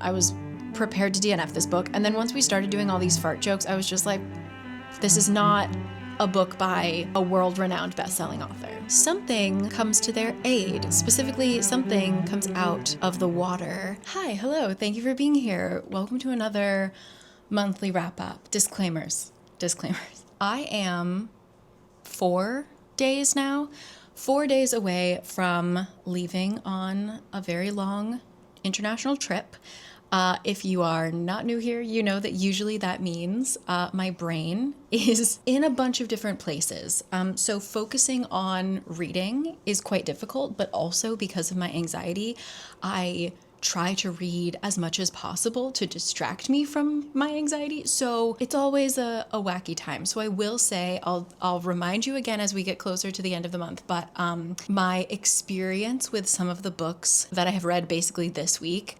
I was prepared to DNF this book, and then once we started doing all these fart jokes, I was just like, this is not a book by a world-renowned best-selling author. Something comes to their aid. Specifically, something comes out of the water. Hi, hello, thank you for being here. Welcome to another monthly wrap-up. Disclaimers. I am 4 days away from leaving on a very long international trip. If you are not new here, you know that usually that means my brain is in a bunch of different places. So focusing on reading is quite difficult, but also because of my anxiety, I try to read as much as possible to distract me from my anxiety. So it's always a wacky time. So I will say, I'll remind you again as we get closer to the end of the month, but my experience with some of the books that I have read basically this week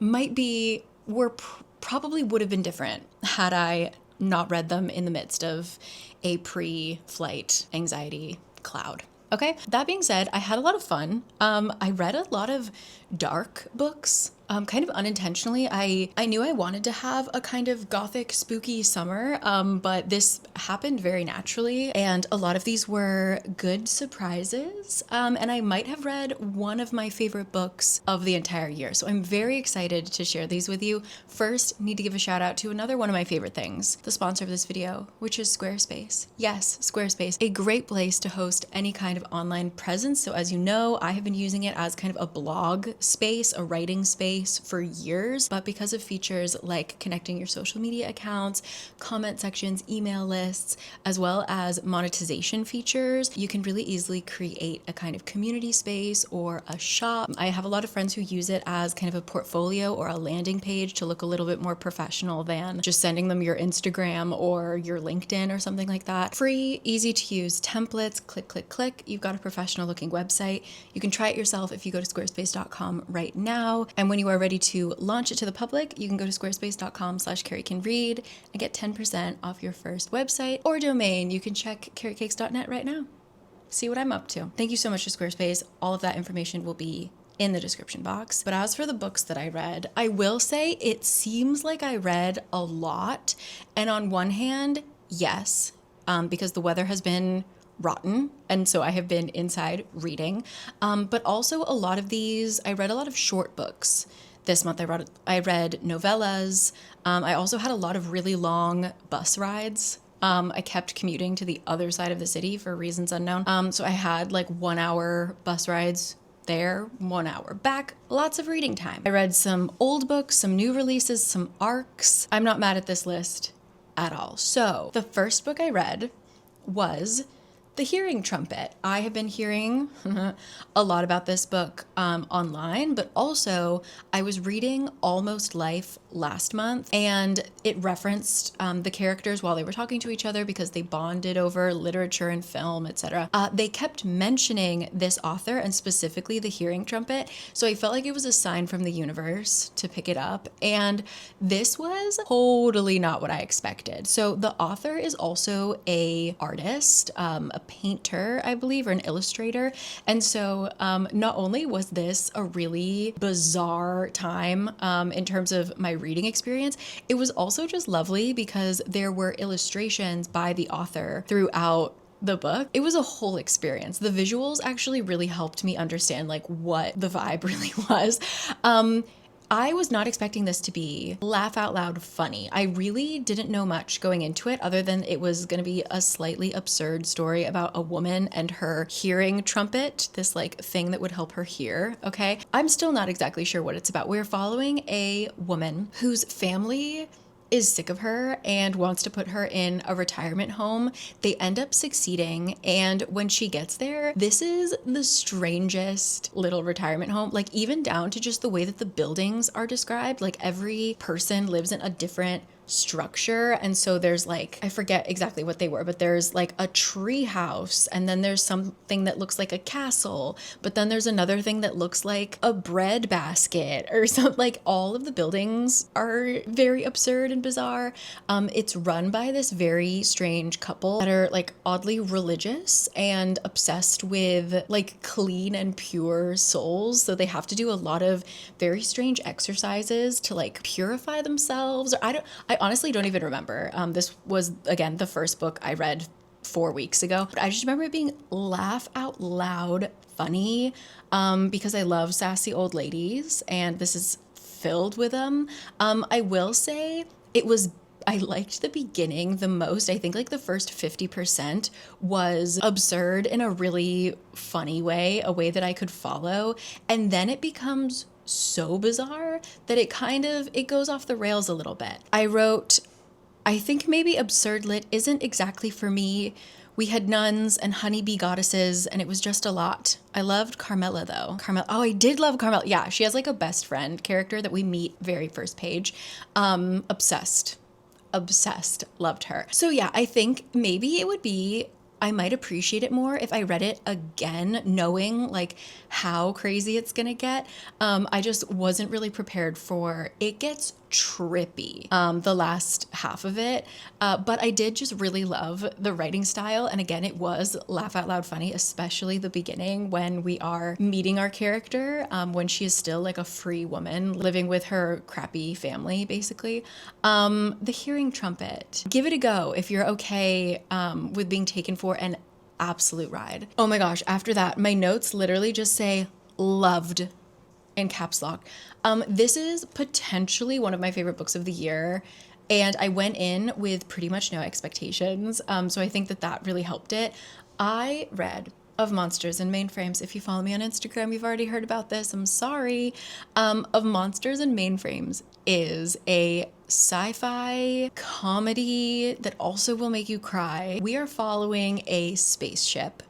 probably would have been different had I not read them in the midst of a pre-flight anxiety cloud. Okay, that being said, I had a lot of fun. I read a lot of dark books, kind of unintentionally. I knew I wanted to have a kind of gothic, spooky summer, but this happened very naturally, and a lot of these were good surprises, and I might have read one of my favorite books of the entire year, so I'm very excited to share these with you. First, need to give a shout out to another one of my favorite things, the sponsor of this video, which is Squarespace. Yes, Squarespace, a great place to host any kind of online presence. So as you know, I have been using it as kind of a blog space, a writing space for years, but because of features like connecting your social media accounts, comment sections, email lists, as well as monetization features, you can really easily create a kind of community space or a shop. I have a lot of friends who use it as kind of a portfolio or a landing page to look a little bit more professional than just sending them your Instagram or your LinkedIn or something like that. Free, easy to use templates, click, you've got a professional looking website. You can try it yourself if you go to squarespace.com right now. And when you are ready to launch it to the public, you can go to squarespace.com/carriecanread and get 10% off your first website or domain. You can check carriecakes.net right now. See what I'm up to. Thank you so much to Squarespace. All of that information will be in the description box. But as for the books that I read, I will say it seems like I read a lot. And on one hand, yes, because the weather has been rotten, and so I have been inside reading. But also a lot of these, I read a lot of short books. This month I read novellas. I also had a lot of really long bus rides. I kept commuting to the other side of the city for reasons unknown. So I had like 1 hour bus rides there, 1 hour back, lots of reading time. I read some old books, some new releases, some arcs. I'm not mad at this list at all. So the first book I read was The Hearing Trumpet. I have been hearing a lot about this book online, but also I was reading Almost Life last month, and it referenced the characters while they were talking to each other because they bonded over literature and film, etc. They kept mentioning this author and specifically The Hearing Trumpet, so I felt like it was a sign from the universe to pick it up, and this was totally not what I expected. So the author is also a artist, a painter, I believe, or an illustrator. And so not only was this a really bizarre time in terms of my reading experience, it was also just lovely because there were illustrations by the author throughout the book. It was a whole experience. The visuals actually really helped me understand like what the vibe really was. I was not expecting this to be laugh out loud funny. I really didn't know much going into it other than it was going to be a slightly absurd story about a woman and her hearing trumpet, this like thing that would help her hear, okay? I'm still not exactly sure what it's about. We're following a woman whose family is sick of her and wants to put her in a retirement home. They end up succeeding, and when she gets there, this is the strangest little retirement home, like even down to just the way that the buildings are described. Like every person lives in a different structure. And so there's like, I forget exactly what they were, but there's like a tree house, and then there's something that looks like a castle, but then there's another thing that looks like a bread basket or something. Like all of the buildings are very absurd and bizarre. It's run by this very strange couple that are like oddly religious and obsessed with like clean and pure souls. So they have to do a lot of very strange exercises to like purify themselves. Or I honestly don't even remember. This was, again, the first book I read 4 weeks ago. But I just remember it being laugh out loud funny, because I love sassy old ladies, and this is filled with them. I will say I liked the beginning the most. I think like the first 50% was absurd in a really funny way, a way that I could follow. And then it becomes so bizarre that it goes off the rails a little bit. I think maybe absurd lit isn't exactly for me. We had nuns and honeybee goddesses, and it was just a lot. I loved Carmela, though. Oh, I did love Carmela. Yeah, she has like a best friend character that we meet very first page. Obsessed, loved her. So yeah, I think maybe I might appreciate it more if I read it again, knowing like how crazy it's gonna get. I just wasn't really prepared for it. Gets trippy, the last half of it, but I did just really love the writing style. And again, it was laugh out loud funny, especially the beginning when we are meeting our character, when she is still like a free woman living with her crappy family, basically. The hearing trumpet, give it a go if you're okay with being taken for an absolute ride. Oh my gosh, after that, my notes literally just say loved in caps lock. This is potentially one of my favorite books of the year, and I went in with pretty much no expectations, so I think that really helped it. I read Of Monsters and Mainframes. If you follow me on Instagram, you've already heard about this. I'm sorry. Of Monsters and Mainframes is a sci-fi comedy that also will make you cry. We are following a spaceship.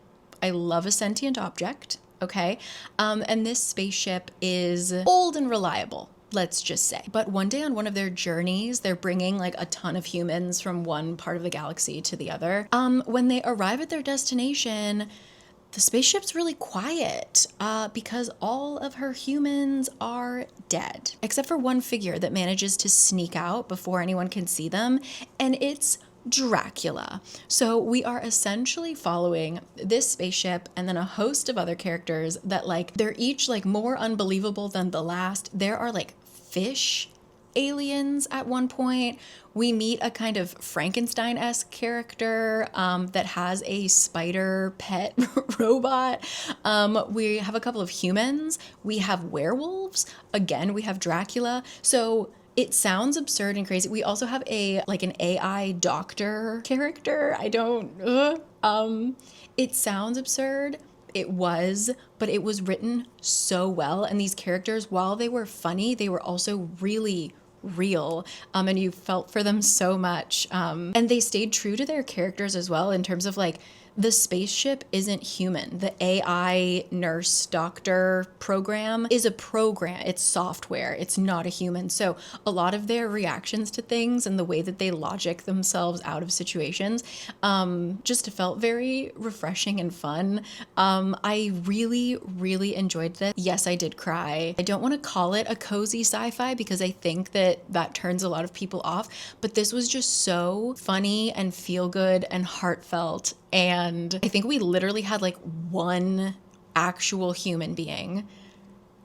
I love a sentient object. Okay. And this spaceship is old and reliable, let's just say. But one day on one of their journeys, they're bringing like a ton of humans from one part of the galaxy to the other. When they arrive at their destination, the spaceship's really quiet because all of her humans are dead, except for one figure that manages to sneak out before anyone can see them, and it's Dracula. So we are essentially following this spaceship and then a host of other characters that like they're each like more unbelievable than the last. There are like fish aliens at one point. We meet a kind of Frankenstein-esque character that has a spider pet robot. We have a couple of humans. We have werewolves. Again, we have Dracula. So it sounds absurd and crazy. We also have an AI doctor character. It sounds absurd. It was, but it was written so well. And these characters, while they were funny, they were also really real, and you felt for them so much. And they stayed true to their characters as well, in terms of like the spaceship isn't human. The AI nurse doctor program is a program. It's software. It's not a human. So a lot of their reactions to things and the way that they logic themselves out of situations just felt very refreshing and fun. I really, really enjoyed this. Yes, I did cry. I don't want to call it a cozy sci-fi because I think that turns a lot of people off, but this was just so funny and feel good and heartfelt. And I think we literally had like one actual human being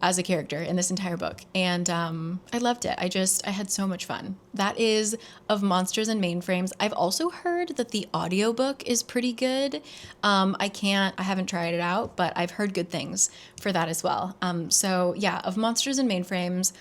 as a character in this entire book. And I loved it. I had so much fun. That is Of Monsters and Mainframes. I've also heard that the audiobook is pretty good. I haven't tried it out, but I've heard good things for that as well. So yeah, Of Monsters and Mainframes,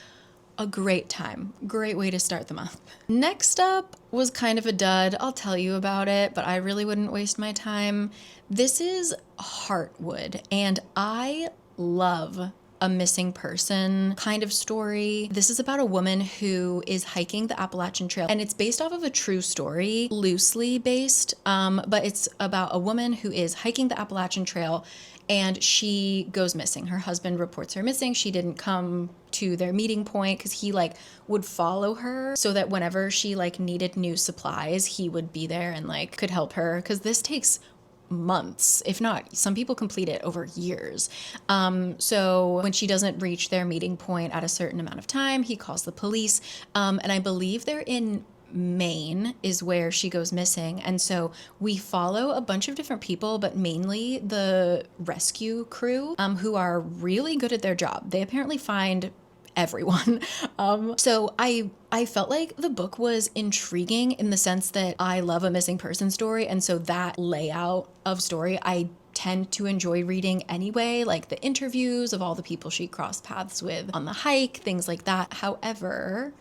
a great time. Great way to start the month. Next up was kind of a dud. I'll tell you about it, but I really wouldn't waste my time. This is Heartwood, and I love a missing person kind of story. This is about a woman who is hiking the Appalachian Trail, and it's based off of a true story, loosely based, but it's about a woman who is hiking the Appalachian Trail and she goes missing. Her husband reports her missing. She didn't come to their meeting point because he like would follow her so that whenever she like needed new supplies, he would be there and like could help her, because this takes months, if not, some people complete it over years. So when she doesn't reach their meeting point at a certain amount of time, he calls the police. And I believe they're in Maine is where she goes missing. And so we follow a bunch of different people, but mainly the rescue crew, who are really good at their job. They apparently find everyone. So I felt like the book was intriguing in the sense that I love a missing person story. And so that layout of story, I tend to enjoy reading anyway, like the interviews of all the people she crossed paths with on the hike, things like that. However,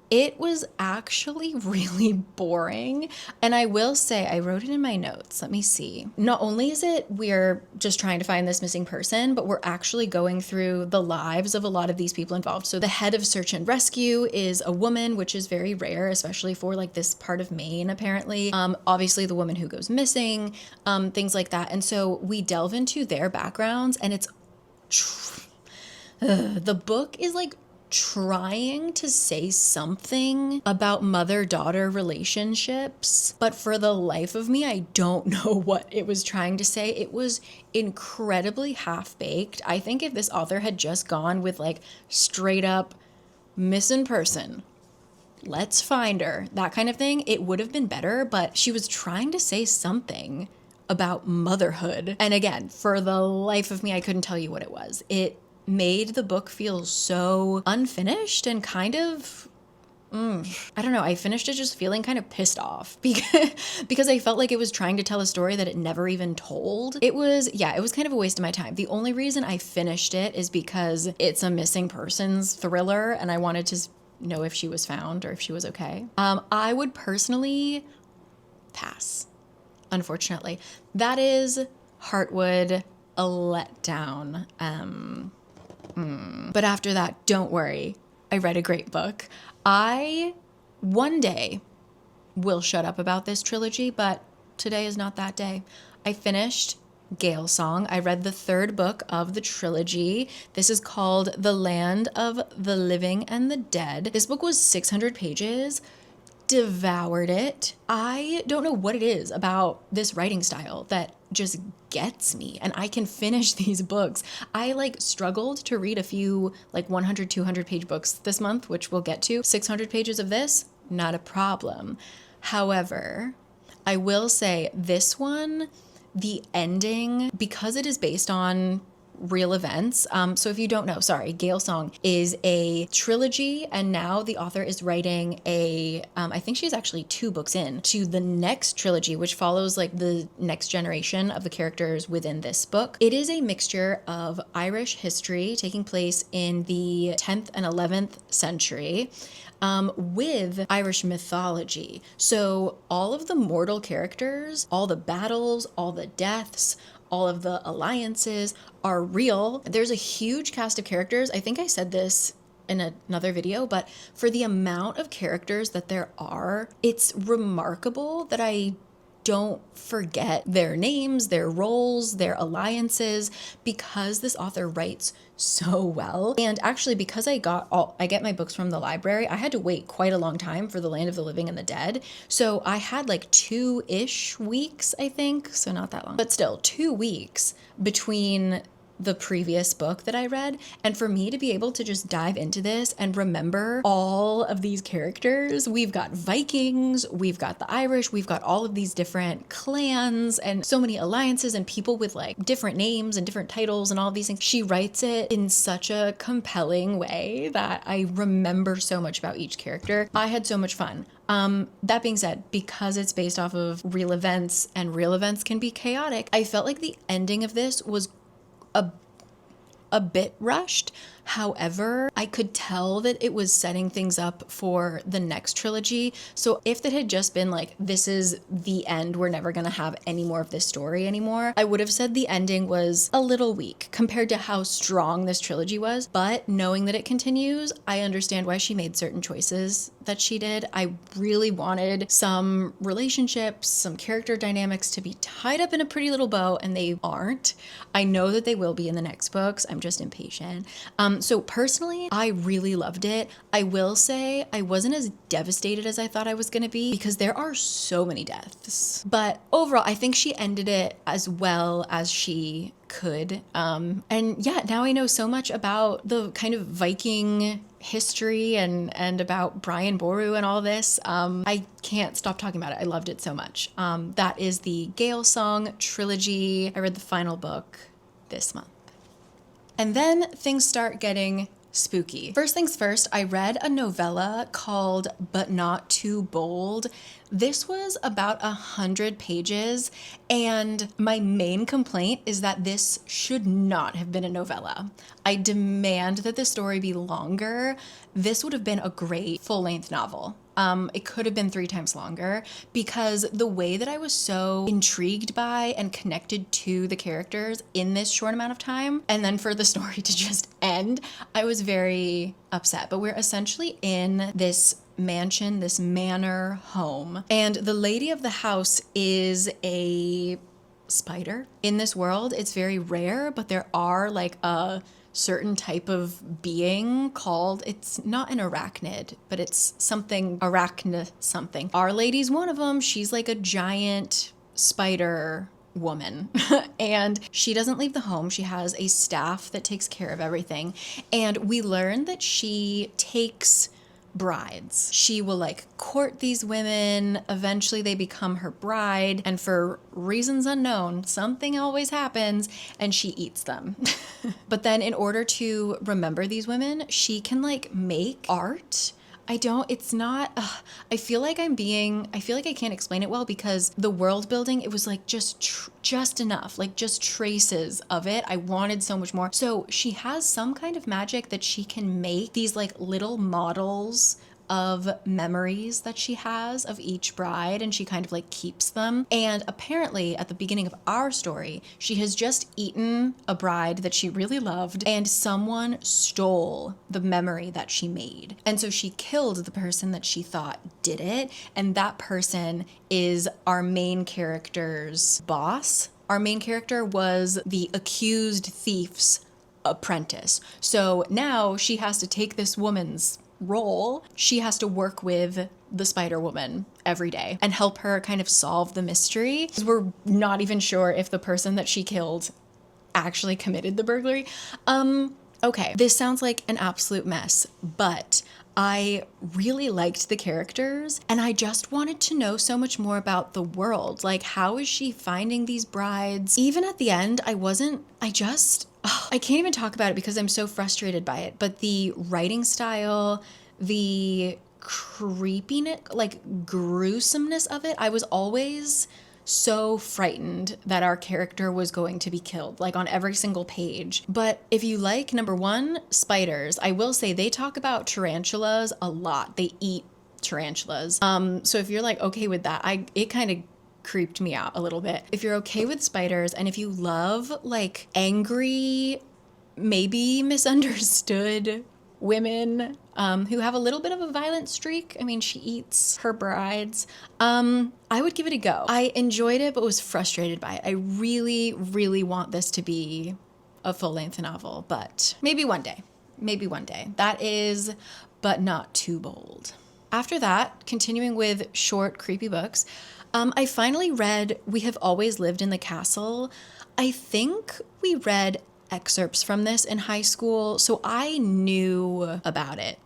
it was actually really boring. And I will say, I wrote it in my notes. Let me see. Not only is it we're just trying to find this missing person, but we're actually going through the lives of a lot of these people involved. So the head of search and rescue is a woman, which is very rare, especially for like this part of Maine, apparently. Obviously the woman who goes missing, things like that. And so we delve into their backgrounds, and it's the book is like trying to say something about mother-daughter relationships, but for the life of me, I don't know what it was trying to say. It was incredibly half-baked. I think if this author had just gone with like straight up missing person, let's find her, that kind of thing, it would have been better, but she was trying to say something about motherhood. And again, for the life of me, I couldn't tell you what it was. It made the book feel so unfinished and kind of, I don't know, I finished it just feeling kind of pissed off because I felt like it was trying to tell a story that it never even told. It was kind of a waste of my time. The only reason I finished it is because it's a missing persons thriller and I wanted to know if she was found or if she was okay. I would personally pass, unfortunately. That is Heartwood, a letdown. But after that, don't worry, I read a great book. I one day will shut up about this trilogy, but today is not that day. I finished Gale Song. I read the third book of the trilogy. This is called The Land of the Living and the Dead. This book was 600 pages. Devoured it. I don't know what it is about this writing style that just gets me, and I can finish these books. I like struggled to read a few like 100, 200 page books this month, which we'll get to. 600 pages of this, not a problem. However, I will say this one, the ending, because it is based on real events. So if you don't know, sorry, Gale Song is a trilogy, and now the author is writing I think she's actually 2 books in to the next trilogy, which follows like the next generation of the characters within this book. It is a mixture of Irish history taking place in the 10th and 11th century, with Irish mythology. So all of the mortal characters, all the battles, all the deaths, all of the alliances are real. There's a huge cast of characters. I think I said this in another video, but for the amount of characters that there are, it's remarkable that I don't forget their names, their roles, their alliances, because this author writes so well. And actually, because I get my books from the library, I had to wait quite a long time for The Land of the Living and the Dead. So I had like 2-ish weeks, I think. So not that long, but still 2 weeks between the previous book that I read. And for me to be able to just dive into this and remember all of these characters, we've got Vikings, we've got the Irish, we've got all of these different clans and so many alliances and people with like different names and different titles and all of these things. She writes it in such a compelling way that I remember so much about each character. I had so much fun. That being said, because it's based off of real events and real events can be chaotic, I felt like the ending of this was a bit rushed. However, I could tell that it was setting things up for the next trilogy. So if it had just been like, this is the end, we're never gonna have any more of this story anymore, I would have said the ending was a little weak compared to how strong this trilogy was. But knowing that it continues, I understand why she made certain choices that she did. I really wanted some relationships, some character dynamics to be tied up in a pretty little bow, and they aren't. I know that they will be in the next books. I'm just impatient. So personally, I really loved it. I will say I wasn't as devastated as I thought I was going to be because there are so many deaths. But overall, I think she ended it as well as she could. And yeah, now I know so much about the kind of Viking history and about Brian Boru and all this. I can't stop talking about it. I loved it so much. That is the Gale Song trilogy. I read the final book this month. And then things start getting spooky. First things first, I read a novella called But Not Too Bold. This was about 100 pages, and my main complaint is that this should not have been a novella. I demand that the story be longer. This would have been a great full-length novel. It could have been 3 times longer because the way that I was so intrigued by and connected to the characters in this short amount of time, and then for the story to just end, I was very upset. But we're essentially in this mansion, this manor home, and the lady of the house is a spider. In this world, it's very rare, but there are like a certain type of being called, it's not an arachnid, but it's something, arachne something. Our Lady's one of them. She's like a giant spider woman and she doesn't leave the home. She has a staff that takes care of everything. And we learn that she takes brides. She will like court these women. Eventually they become her bride. And for reasons unknown, something always happens and she eats them. But then in order to remember these women, she can like make art. I feel like I can't explain it well because the world building, it was like just enough, like just traces of it. I wanted so much more. So she has some kind of magic that she can make these like little models of memories that she has of each bride, and she kind of like keeps them. And apparently at the beginning of our story, she has just eaten a bride that she really loved and someone stole the memory that she made. And so she killed the person that she thought did it, and that person is our main character's boss. Our main character was the accused thief's apprentice. So now she has to take this woman's role. She has to work with the Spider Woman every day and help her kind of solve the mystery. We're not even sure if the person that she killed actually committed the burglary. Okay, this sounds like an absolute mess, but I really liked the characters and I just wanted to know so much more about the world. Like, how is she finding these brides? Even at the end, I can't even talk about it because I'm so frustrated by it, but the writing style, the creepiness, like gruesomeness of it, I was always so frightened that our character was going to be killed, like on every single page. But if you like, number one, spiders, I will say they talk about tarantulas a lot. They eat tarantulas. So if you're like okay with that, it kind of creeped me out a little bit. If you're okay with spiders and if you love like angry, maybe misunderstood women who have a little bit of a violent streak. I mean, she eats her brides. I would give it a go. I enjoyed it, but was frustrated by it. I really, really want this to be a full-length novel, but maybe one day. Maybe one day. That is But Not Too Bold. After that, continuing with short, creepy books, I finally read We Have Always Lived in the Castle. I think we read excerpts from this in high school, so I knew about it.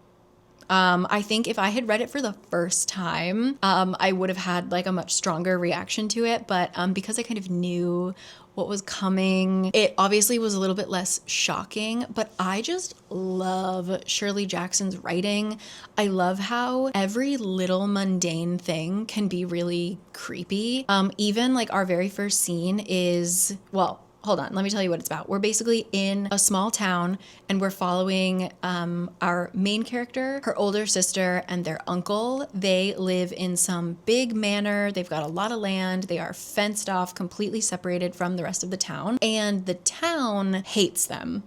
I think if I had read it for the first time, I would have had like a much stronger reaction to it, but because I kind of knew what was coming, it obviously was a little bit less shocking, but I just love Shirley Jackson's writing. I love how every little mundane thing can be really creepy. Even like our very first scene is, well, hold on, let me tell you what it's about. We're basically in a small town and we're following our main character, her older sister, and their uncle. They live in some big manor. They've got a lot of land. They are fenced off, completely separated from the rest of the town. And the town hates them.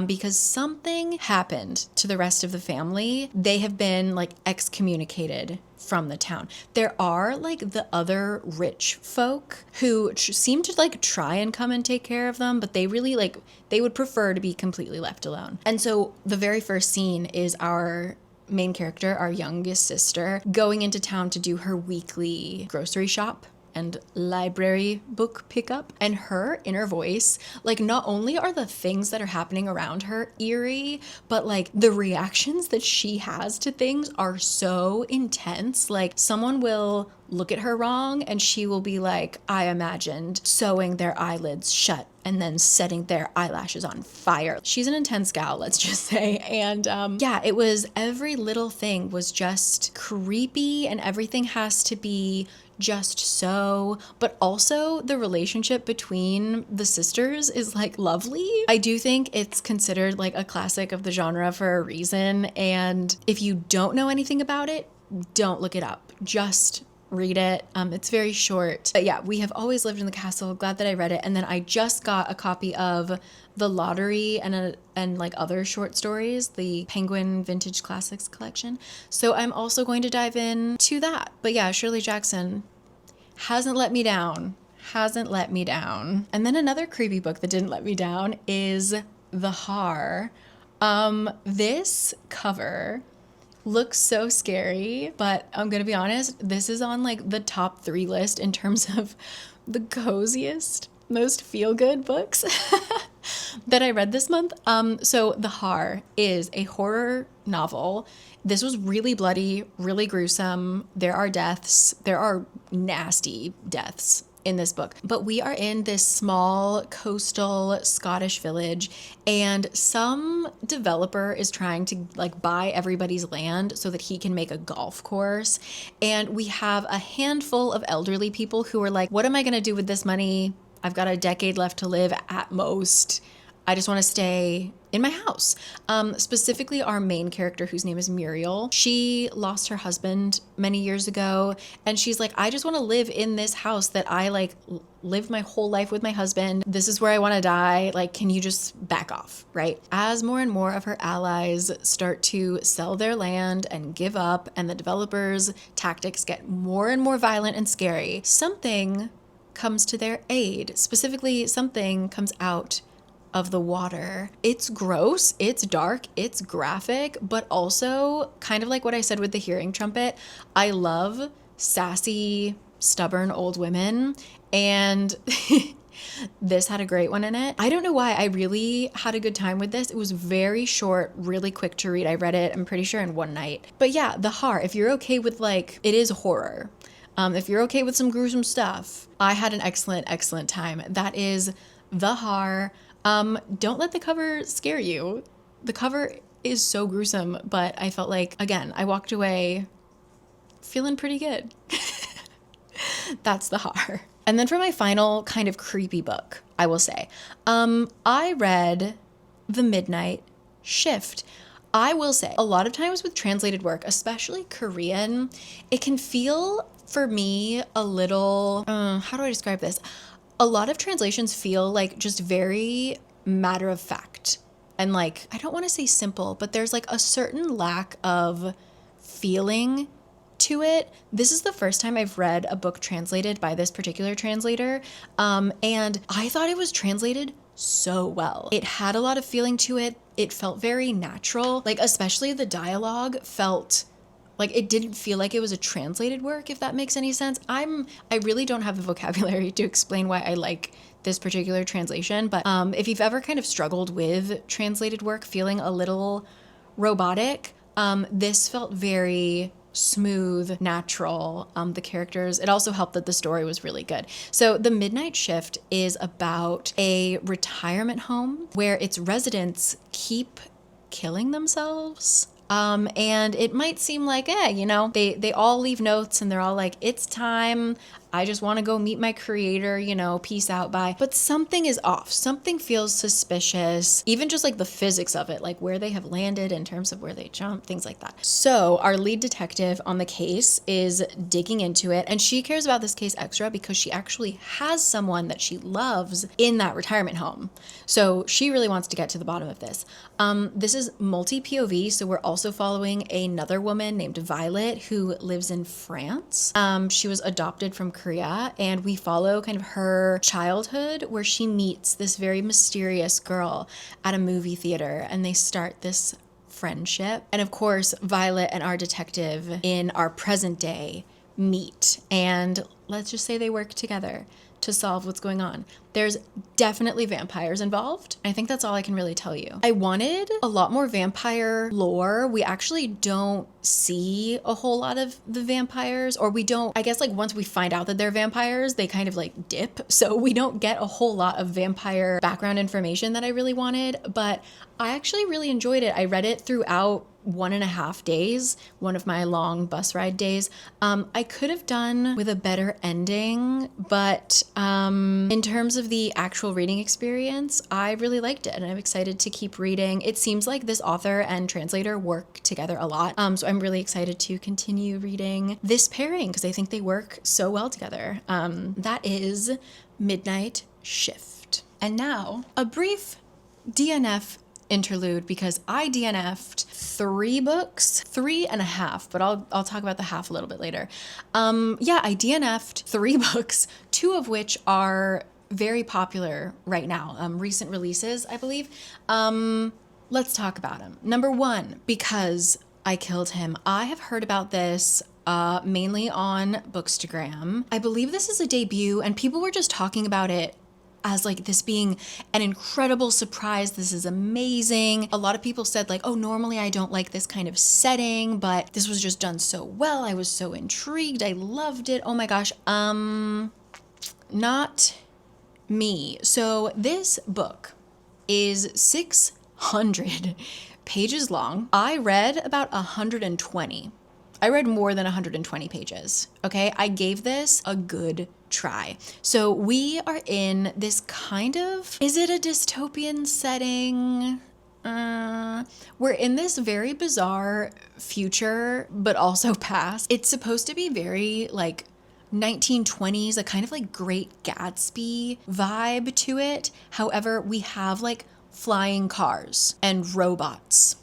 Because something happened to the rest of the family. They have been like excommunicated from the town. There are like the other rich folk who seem to like try and come and take care of them, but they really like, they would prefer to be completely left alone. And so the very first scene is our main character, our youngest sister, going into town to do her weekly grocery shop and library book pickup. And her inner voice, like, not only are the things that are happening around her eerie, but like the reactions that she has to things are so intense. Like, someone will look at her wrong and she will be like, I imagined sewing their eyelids shut and then setting their eyelashes on fire. She's an intense gal, let's just say. And yeah, it was, every little thing was just creepy and everything has to be just so, but also the relationship between the sisters is like lovely. I do think it's considered like a classic of the genre for a reason. And if you don't know anything about it, don't look it up. Just read it. It's very short. But yeah, We Have Always Lived in the Castle. Glad that I read it. And then I just got a copy of The Lottery and like other short stories, the Penguin Vintage Classics collection. So I'm also going to dive in to that. But yeah, Shirley Jackson hasn't let me down. Hasn't let me down. And then another creepy book that didn't let me down is The Haar. This cover looks so scary, but I'm gonna be honest, this is on like the top 3 list in terms of the coziest, most feel-good books that I read this month. So The Haar is a horror novel. This was really bloody, really gruesome. There are deaths. There are nasty deaths in this book. But we are in this small coastal Scottish village and some developer is trying to like buy everybody's land so that he can make a golf course. And we have a handful of elderly people who are like, what am I going to do with this money? I've got a decade left to live at most. I just want to stay in my house. Specifically our main character, whose name is Muriel. She lost her husband many years ago. And she's like, I just want to live in this house that I like lived my whole life with my husband. This is where I want to die. Like, can you just back off, right? As more and more of her allies start to sell their land and give up, and the developers' tactics get more and more violent and scary, something comes to their aid. Specifically, something comes out of the water. It's gross, it's dark, it's graphic, but also kind of like what I said with the hearing trumpet. I love sassy, stubborn old women, and this had a great one in it. I don't know why, I really had a good time with this. It was very short, really quick to read. I read it, I'm pretty sure, in one night. But yeah, The Haar, if you're okay with like, it is horror. If you're okay with some gruesome stuff, I had an excellent time. That is The Haar. Don't let the cover scare you. The cover is so gruesome, but I felt like, again, I walked away feeling pretty good. That's The Haar. And then for my final kind of creepy book, I will say, I read The Midnight Shift. I will say, a lot of times with translated work, especially Korean, it can feel, for me, a little, how do I describe this? A lot of translations feel like just very matter of fact. And like, I don't want to say simple, but there's like a certain lack of feeling to it. This is the first time I've read a book translated by this particular translator. And I thought it was translated so well. It had a lot of feeling to it. It felt very natural. Like, especially the dialogue felt like it didn't feel like it was a translated work, if that makes any sense. I really don't have the vocabulary to explain why I like this particular translation, but if you've ever kind of struggled with translated work feeling a little robotic, this felt very smooth, natural. The characters, it also helped that the story was really good. So The Midnight Shift is about a retirement home where its residents keep killing themselves. And it might seem like, you know, they all leave notes and they're all like, it's time. I just want to go meet my creator, you know, peace out, bye. But something is off. Something feels suspicious. Even just like the physics of it, like where they have landed in terms of where they jump, things like that. So our lead detective on the case is digging into it, and she cares about this case extra because she actually has someone that she loves in that retirement home. So she really wants to get to the bottom of this. This is multi-POV, so we're also following another woman named Violet who lives in France. She was adopted from Korea, and we follow kind of her childhood where she meets this very mysterious girl at a movie theater, and they start this friendship. And of course, Violet and our detective in our present day meet, and let's just say they work together to solve what's going on. There's definitely vampires involved. I think that's all I can really tell you. I wanted a lot more vampire lore. We actually don't see a whole lot of the vampires, or we don't, I guess like once we find out that they're vampires, they kind of like dip. So we don't get a whole lot of vampire background information that I really wanted, but I actually really enjoyed it. I read it throughout 1.5 days, one of my long bus ride days. I could have done with a better ending, but in terms of the actual reading experience, I really liked it, and I'm excited to keep reading. It seems like this author and translator work together a lot, so I'm really excited to continue reading this pairing because I think they work so well together. That is Midnight Shift. And now, a brief DNF interlude, because I DNF'd 3 books, 3.5, but I'll talk about the half a little bit later. I DNF'd 3 books, 2 of which are very popular right now, recent releases, I believe. Let's talk about them. Number 1, Because I Killed Him. I have heard about this mainly on Bookstagram. I believe this is a debut, and people were just talking about it as like this being an incredible surprise. This is amazing. A lot of people said like, oh, normally I don't like this kind of setting, but this was just done so well. I was so intrigued. I loved it. Oh my gosh. Not me. So this book is 600 pages long. I read about 120. I read more than 120 pages. Okay. I gave this a good try. So we are in this kind of, is it a dystopian setting? We're in this very bizarre future, but also past. It's supposed to be very like 1920s, a kind of like Great Gatsby vibe to it. However, we have like flying cars and robots.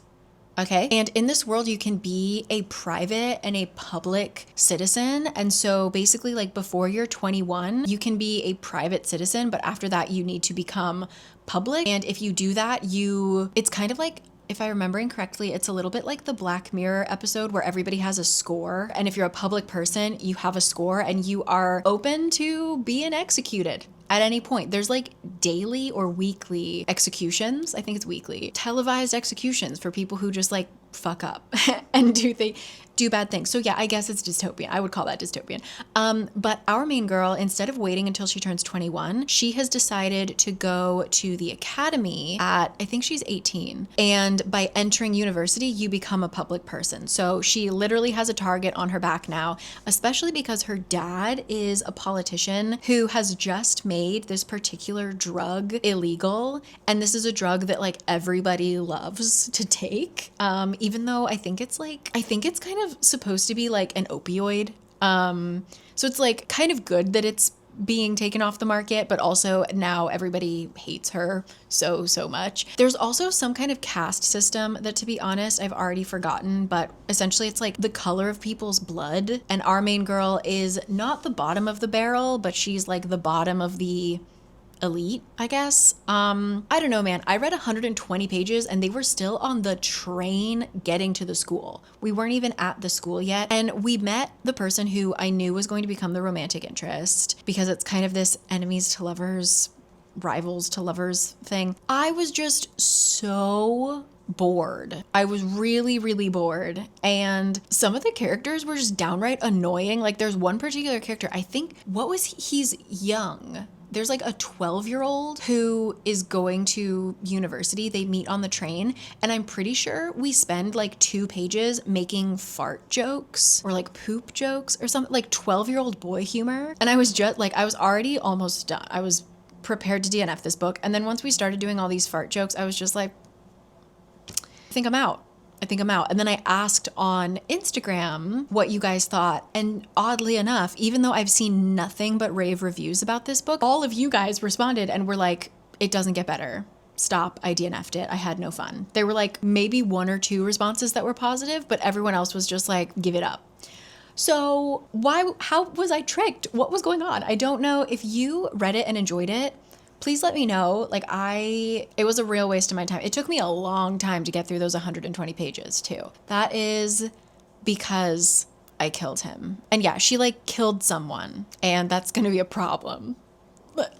Okay. And in this world, you can be a private and a public citizen. And so basically, like before you're 21, you can be a private citizen, but after that, you need to become public. And if you do that, it's kind of like, if I'm remembering correctly, it's a little bit like the Black Mirror episode where everybody has a score. And if you're a public person, you have a score and you are open to being executed at any point. There's like daily or weekly executions. I think it's weekly. Televised executions for people who just like fuck up and do bad things. So yeah, I guess it's dystopian. I would call that dystopian. But our main girl, instead of waiting until she turns 21, she has decided to go to the academy at, I think she's 18. And by entering university, you become a public person. So she literally has a target on her back now, especially because her dad is a politician who has just made this particular drug illegal. And this is a drug that like everybody loves to take. Even though I think it's kind of supposed to be like an opioid. So it's like kind of good that it's being taken off the market, but also now everybody hates her so much. There's also some kind of caste system that, to be honest, I've already forgotten, but essentially it's like the color of people's blood. And our main girl is not the bottom of the barrel, but she's like the bottom of the elite, I guess. I don't know, man. I read 120 pages and they were still on the train getting to the school. We weren't even at the school yet. And we met the person who I knew was going to become the romantic interest, because it's kind of this enemies to lovers, rivals to lovers thing. I was just so bored. I was really, really bored. And some of the characters were just downright annoying. Like there's one particular character, I think, he's young. there's like a 12-year-old who is going to university. They meet on the train, and I'm pretty sure we spend like 2 pages making fart jokes or like poop jokes or something, like 12-year-old boy humor. And I was just like, I was already almost done. I was prepared to DNF this book. And then once we started doing all these fart jokes, I was just like, I think I'm out. And then I asked on Instagram what you guys thought. And oddly enough, even though I've seen nothing but rave reviews about this book, all of you guys responded and were like, it doesn't get better. Stop. I DNF'd it. I had no fun. There were like maybe 1 or 2 responses that were positive, but everyone else was just like, give it up. So how was I tricked? What was going on? I don't know. If you read it and enjoyed it, please let me know. Like it was a real waste of my time. It took me a long time to get through those 120 pages too. That is because I killed him. And yeah, she like killed someone, and that's going to be a problem. But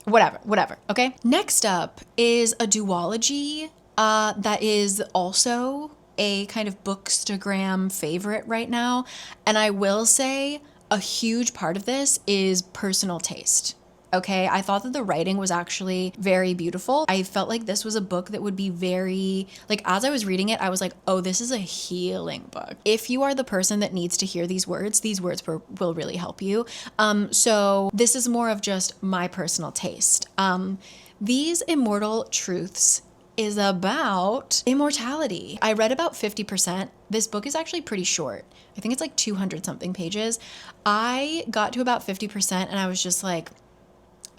whatever. Okay. Next up is a duology that is also a kind of bookstagram favorite right now. And I will say a huge part of this is personal taste. Okay, I thought that the writing was actually very beautiful. I felt like this was a book that would be very, like, as I was reading it, I was like, oh, this is a healing book. If you are the person that needs to hear these words will really help you. So this is more of just my personal taste. These Immortal Truths is about immortality. I read about 50%. This book is actually pretty short. I think it's like 200 something pages. I got to about 50% and I was just like,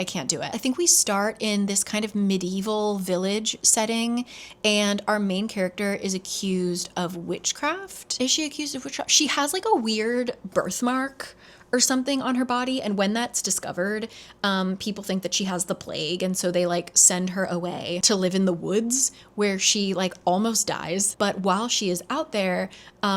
I can't do it. I think we start in this kind of medieval village setting, and our main character is accused of witchcraft. Is she accused of witchcraft? She has like a weird birthmark or something on her body, and when that's discovered, people think that she has the plague, and so they like send her away to live in the woods where she like almost dies. But while she is out there,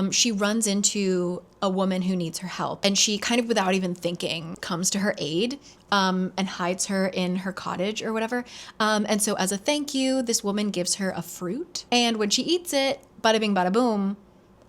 she runs into a woman who needs her help, and she kind of without even thinking comes to her aid and hides her in her cottage or whatever. And so as a thank you, this woman gives her a fruit, and when she eats it, bada bing bada boom,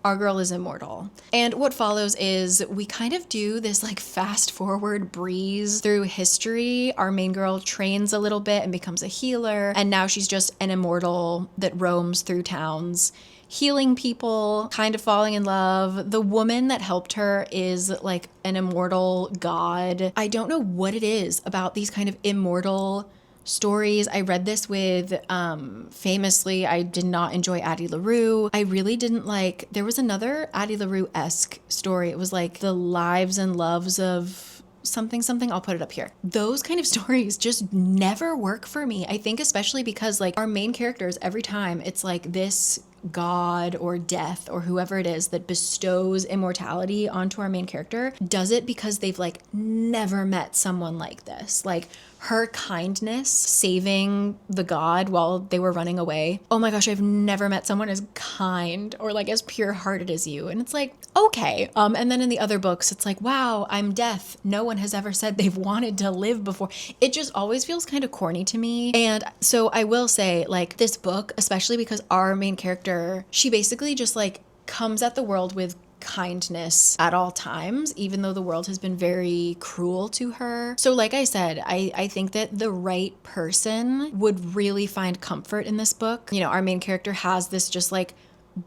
our girl is immortal. And what follows is we kind of do this like fast forward breeze through history. Our main girl trains a little bit and becomes a healer, and now she's just an immortal that roams through towns, healing people, kind of falling in love. The woman that helped her is like an immortal god. I don't know what it is about these kind of immortal stories. I read this with, famously, I did not enjoy Addie LaRue. I really didn't like, there was another Addie LaRue-esque story. It was like the lives and loves of something. I'll put it up here. Those kind of stories just never work for me. I think especially because like our main characters, every time it's like this god or death or whoever it is that bestows immortality onto our main character does it because they've like never met someone like this. Like her kindness saving the god while they were running away. Oh my gosh, I've never met someone as kind or like as pure-hearted as you. And it's like, okay. And then in the other books, it's like, wow, I'm death. No one has ever said they've wanted to live before. It just always feels kind of corny to me. And so I will say, like, this book, especially because our main character, she basically just like comes at the world with kindness at all times, even though the world has been very cruel to her. So like I said, I think that the right person would really find comfort in this book. You know, our main character has this just like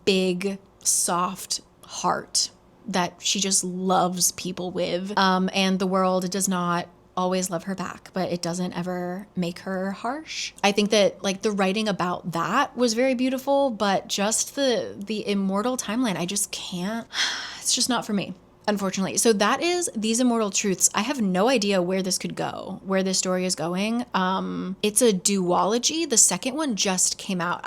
big, soft heart that she just loves people with. And the world does not always love her back, but it doesn't ever make her harsh. I think that like the writing about that was very beautiful, but just the immortal timeline, I just can't, it's just not for me, unfortunately. So that is These Immortal Truths. I have no idea where this could go, where this story is going. It's a duology. The second one just came out.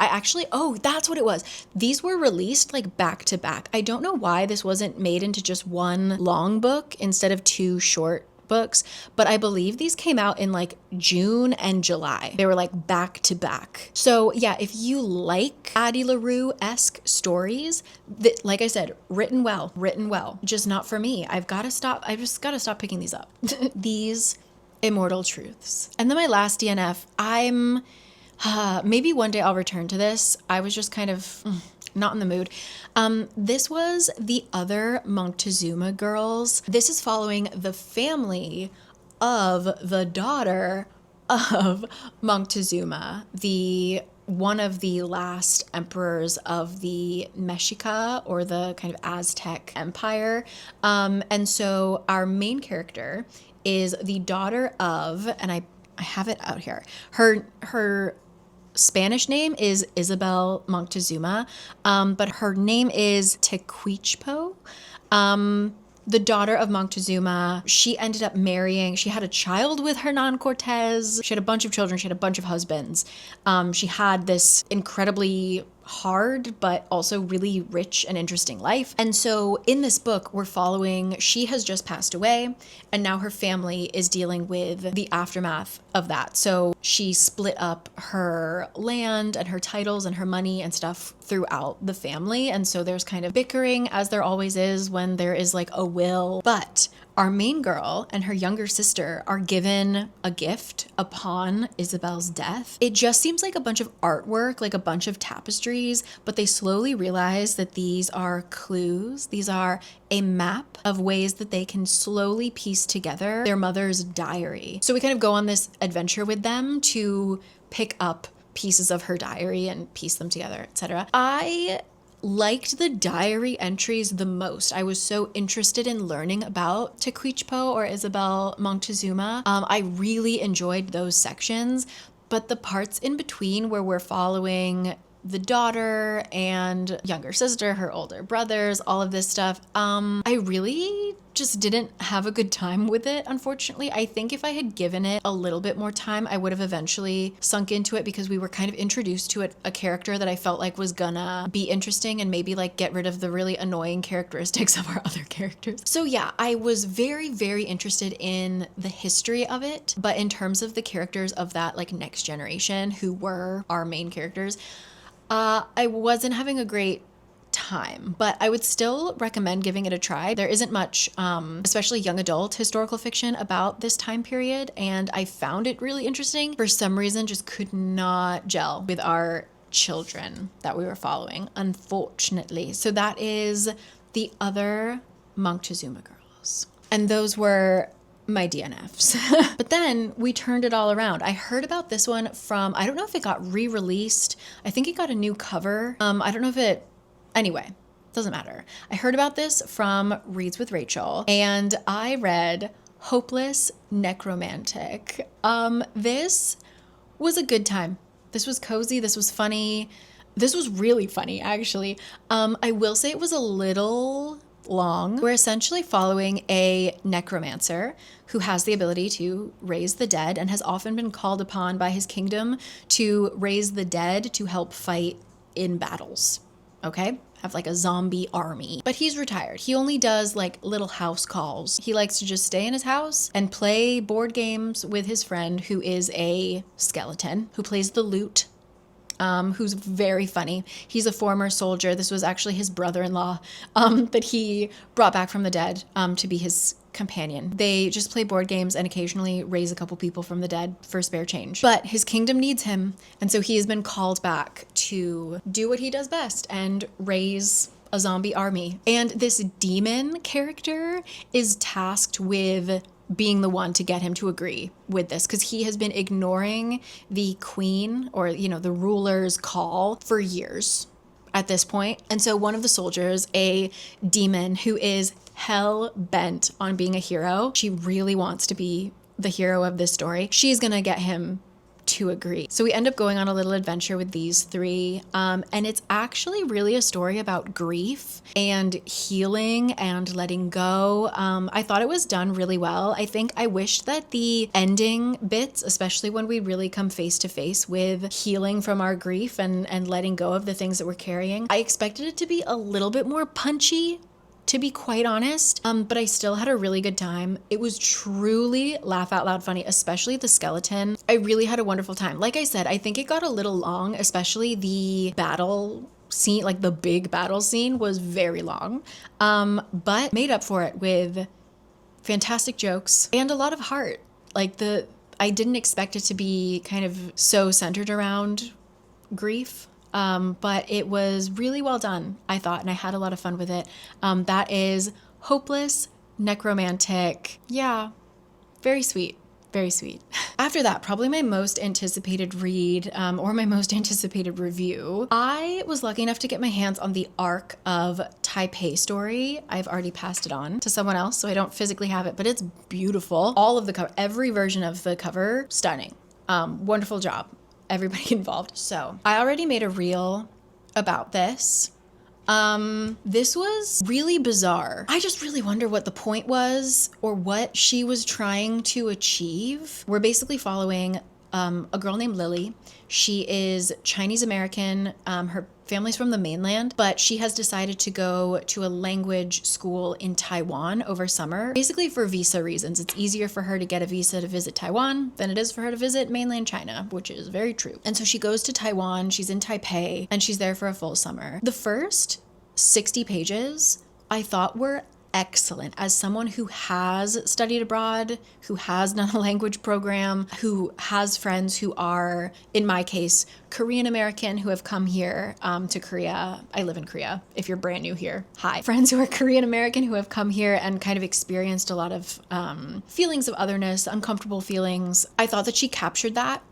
Oh, that's what it was. These were released like back to back. I don't know why this wasn't made into just one long book instead of 2 short books, but I believe these came out in like June and July. They were like back to back. So yeah, if you like Addie LaRue-esque stories, that, like I said, written well, just not for me. I've just got to stop picking these up. These Immortal Truths. And then my last DNF, maybe one day I'll return to this. I was just kind of not in the mood. This was The Other Moctezuma Girls. This is following the family of the daughter of Moctezuma, one of the last emperors of the Mexica, or the kind of Aztec Empire. And so our main character is the daughter of, and I have it out here. Her Spanish name is Isabel Moctezuma, but her name is Tecuichpo. The daughter of Moctezuma, she ended up marrying, she had a child with Hernan Cortez. She had a bunch of children. She had a bunch of husbands. She had this incredibly hard, but also really rich and interesting life. And so in this book, we're following, she has just passed away, and now her family is dealing with the aftermath of that. So she split up her land and her titles and her money and stuff throughout the family. And so there's kind of bickering, as there always is when there is like a will. But our main girl and her younger sister are given a gift upon Isabel's death. It just seems like a bunch of artwork, like a bunch of tapestries, but they slowly realize that these are clues. These are a map of ways that they can slowly piece together their mother's diary. So we kind of go on this adventure with them to pick up pieces of her diary and piece them together, etc. I liked the diary entries the most. I was so interested in learning about Tecuichpo, or Isabel Moctezuma. I really enjoyed those sections, but the parts in between where we're following the daughter and younger sister, her older brothers, all of this stuff, I really just didn't have a good time with it, unfortunately. I think if I had given it a little bit more time, I would have eventually sunk into it, because we were kind of introduced to a character that I felt like was gonna be interesting and maybe like get rid of the really annoying characteristics of our other characters. So yeah, I was very, very interested in the history of it, but in terms of the characters of that like next generation who were our main characters, I wasn't having a great time, but I would still recommend giving it a try. There isn't much, especially young adult historical fiction about this time period, and I found it really interesting. For some reason, just could not gel with our children that we were following, unfortunately. So that is the other Moctezuma girls. And those were my DNFs. But then we turned it all around. I heard about this one from, I don't know if it got re-released. I think it got a new cover. I don't know if it, anyway, doesn't matter. I heard about this from Reads with Rachelle, and I read Hopeless Necromantic. This was a good time. This was cozy. This was funny. This was really funny, actually. I will say it was a little long. We're essentially following a necromancer who has the ability to raise the dead and has often been called upon by his kingdom to raise the dead to help fight in battles. Okay? Have like a zombie army. But he's retired. He only does like little house calls. He likes to just stay in his house and play board games with his friend, who is a skeleton, who plays the lute. Who's very funny. He's a former soldier. This was actually his brother-in-law that he brought back from the dead to be his companion. They just play board games and occasionally raise a couple people from the dead for spare change. But his kingdom needs him, and so he has been called back to do what he does best and raise a zombie army. And this demon character is tasked with being the one to get him to agree with this, because he has been ignoring the queen, or the ruler's call for years at this point. And so one of the soldiers, a demon who is hell bent on being a hero, she really wants to be the hero of this story, she's gonna get him to agree. So we end up going on a little adventure with these three, and it's actually really a story about grief and healing and letting go. I thought it was done really well. I think I wished that the ending bits, especially when we really come face to face with healing from our grief and letting go of the things that we're carrying, I expected it to be a little bit more punchy, to be quite honest, but I still had a really good time. It was truly laugh out loud funny, especially the skeleton. I really had a wonderful time. Like I said, I think it got a little long, especially the battle scene, like the big battle scene was very long, but made up for it with fantastic jokes and a lot of heart. I didn't expect it to be kind of so centered around grief. But it was really well done, I thought, and I had a lot of fun with it. That is Hopeless Necromantic. Yeah, Very sweet. Very sweet. After that, probably my most anticipated read or my most anticipated review, I was lucky enough to get my hands on the Arc of Taipei story. I've already passed it on to someone else, so I don't physically have it, but it's beautiful. All of the cover, every version of the cover, stunning. Wonderful job, everybody involved. So I already made a reel about this. This was really bizarre. I just really wonder what the point was or what she was trying to achieve. We're basically following a girl named Lily. She is Chinese American. Her family's from the mainland, but she has decided to go to a language school in Taiwan over summer, basically for visa reasons. It's easier for her to get a visa to visit Taiwan than it is for her to visit mainland China, which is very true. And so she goes to Taiwan, she's in Taipei, and she's there for a full summer. The first 60 pages I thought were excellent. As someone who has studied abroad, who has done a language program, who has friends who are, in my case, Korean American who have come here to Korea. I live in Korea. If you're brand new here, hi. Friends who are Korean American who have come here and kind of experienced a lot of feelings of otherness, uncomfortable feelings. I thought that she captured that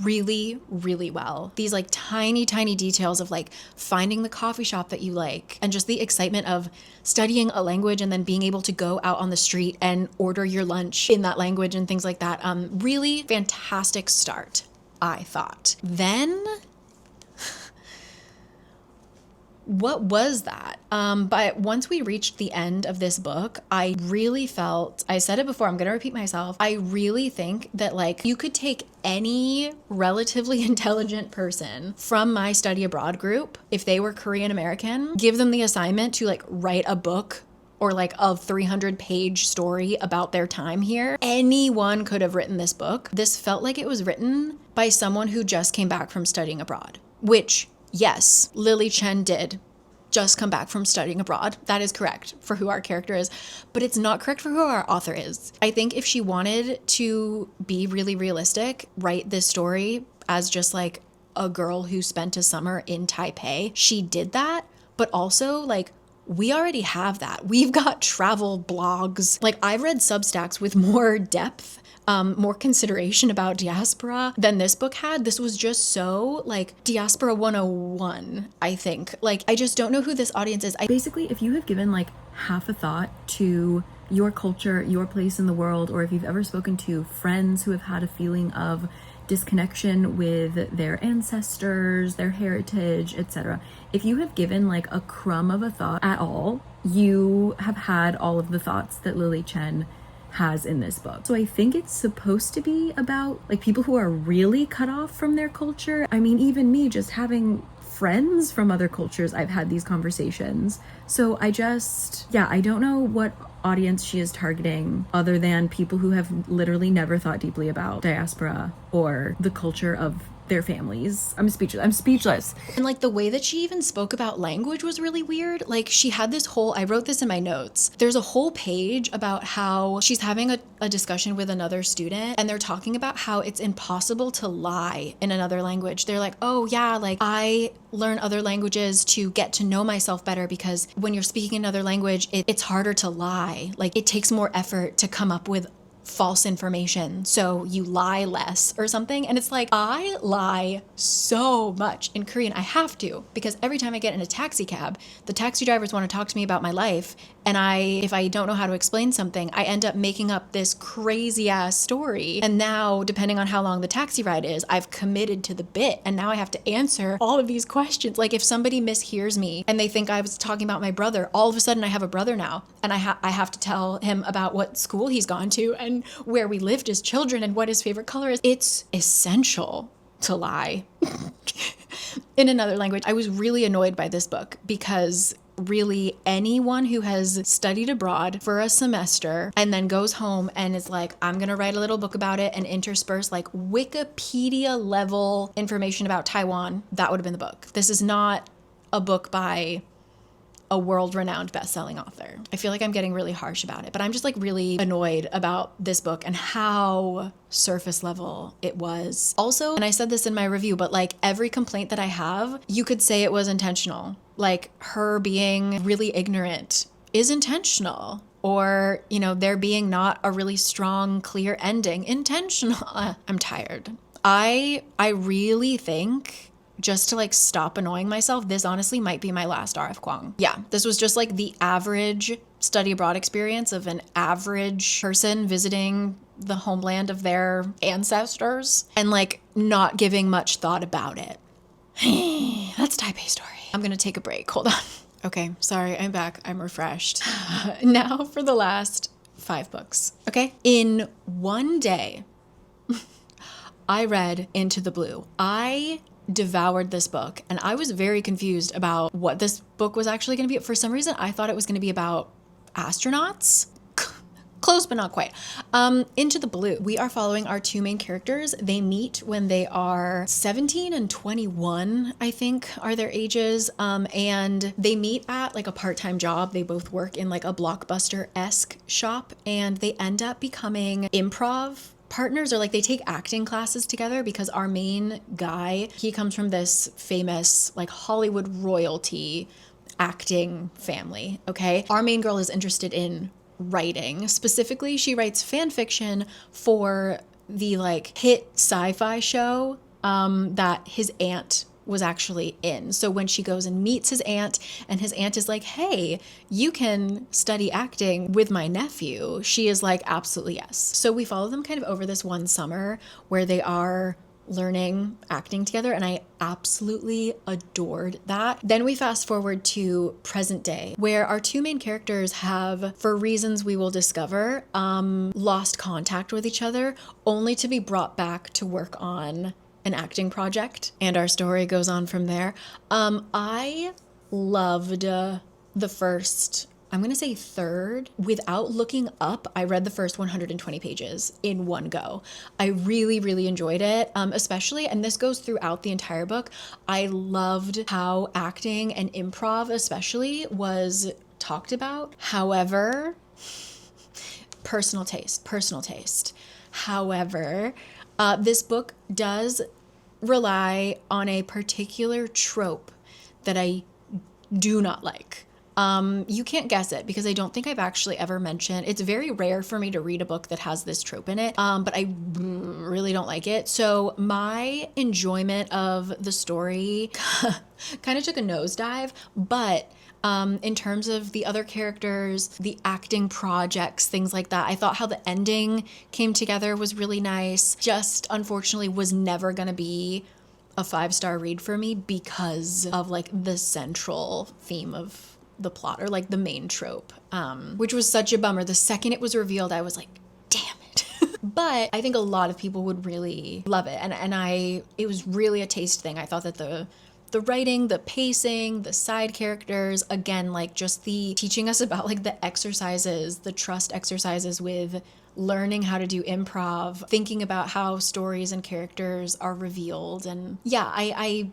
really, really well. These like tiny details of like finding the coffee shop that you like and just the excitement of studying a language and then being able to go out on the street and order your lunch in that language and things like that. Really fantastic start, I thought. Then what was that? But once we reached the end of this book, I really felt, I said it before, I'm going to repeat myself. I really think that like you could take any relatively intelligent person from my study abroad group, if they were Korean American, give them the assignment to like write a book or like a 300-page story about their time here. Anyone could have written this book. This felt like it was written by someone who just came back from studying abroad, which yes, Lily Chen did just come back from studying abroad. That is correct for who our character is, but it's not correct for who our author is. I think if she wanted to be really realistic, write this story as just like a girl who spent a summer in Taipei, she did that, but also like we already have that. We've got travel blogs. Like I've read Substacks with more depth, more consideration about diaspora than this book had. This was just so like diaspora 101, I think. Like, I just don't know who this audience is. Basically, if you have given like half a thought to your culture, your place in the world, or if you've ever spoken to friends who have had a feeling of disconnection with their ancestors, their heritage, etc. If you have given like a crumb of a thought at all, you have had all of the thoughts that Lily Chen has in this book. So I think it's supposed to be about like people who are really cut off from their culture. I mean, even me just having friends from other cultures, I've had these conversations. So I don't know what audience she is targeting other than people who have literally never thought deeply about diaspora or the culture of their families. I'm speechless. And like the way that she even spoke about language was really weird. Like she had this whole, I wrote this in my notes. There's a whole page about how she's having a discussion with another student and they're talking about how it's impossible to lie in another language. They're like, oh yeah, like I learn other languages to get to know myself better because when you're speaking another language, it's harder to lie. Like it takes more effort to come up with false information, so you lie less or something. And it's like, I lie so much in Korean. I have to, because every time I get in a taxi cab, the taxi drivers want to talk to me about my life, and if I don't know how to explain something, I end up making up this crazy ass story. And now, depending on how long the taxi ride is, I've committed to the bit, and now I have to answer all of these questions. Like if somebody mishears me and they think I was talking about my brother, all of a sudden I have a brother now, and I have to tell him about what school he's gone to and where we lived as children and what his favorite color is. It's essential to lie in another language. I was really annoyed by this book because really anyone who has studied abroad for a semester and then goes home and is like, I'm gonna write a little book about it and intersperse like Wikipedia level information about Taiwan, that would have been the book. This is not a book by a world-renowned best-selling author. I feel like I'm getting really harsh about it, but I'm just like really annoyed about this book and how surface level it was. Also, and I said this in my review, but like every complaint that I have, you could say it was intentional. Like her being really ignorant is intentional, or, you know, there being not a really strong, clear ending intentional. I'm tired. I really think, just to like stop annoying myself, this honestly might be my last RF Kuang. Yeah, this was just like the average study abroad experience of an average person visiting the homeland of their ancestors and like not giving much thought about it. That's Taipei story. I'm gonna take a break. Hold on. Okay, sorry, I'm back. I'm refreshed. Now for the last 5 books. Okay, in one day, I read Into the Blue. I devoured this book and I was very confused about what this book was actually going to be. For some reason, I thought it was going to be about astronauts. Close, but not quite. Into the Blue. We are following our 2 main characters. They meet when they are 17 and 21, I think, are their ages. And they meet at like a part-time job. They both work in like a Blockbuster-esque shop, and they end up becoming improv partners, or like they take acting classes together, because our main guy, he comes from this famous like Hollywood royalty acting family. Okay. Our main girl is interested in writing. Specifically, she writes fan fiction for the like hit sci-fi show that his aunt was actually in. So when she goes and meets his aunt, and his aunt is like, hey, you can study acting with my nephew, she is like, absolutely yes. So we follow them kind of over this one summer where they are learning acting together, and I absolutely adored that. Then we fast forward to present day, where our 2 main characters have, for reasons we will discover, lost contact with each other, only to be brought back to work on an acting project, and our story goes on from there. I loved the first, I'm gonna say third. Without looking up, I read the first 120 pages in one go. I really, really enjoyed it, especially, and this goes throughout the entire book, I loved how acting and improv especially was talked about. However, personal taste. However, this book does rely on a particular trope that I do not like. You can't guess it, because I don't think I've actually ever mentioned, it's very rare for me to read a book that has this trope in it, but I really don't like it. So my enjoyment of the story kind of took a nosedive, but in terms of the other characters, the acting projects, things like that, I thought how the ending came together was really nice. Just unfortunately was never going to be a 5-star read for me because of like the central theme of the plot, or like the main trope, which was such a bummer. The second it was revealed, I was like, damn it. But I think a lot of people would really love it. And it was really a taste thing. I thought that the writing, the pacing, the side characters, again, like just the teaching us about like the exercises, the trust exercises with learning how to do improv, thinking about how stories and characters are revealed. And yeah, I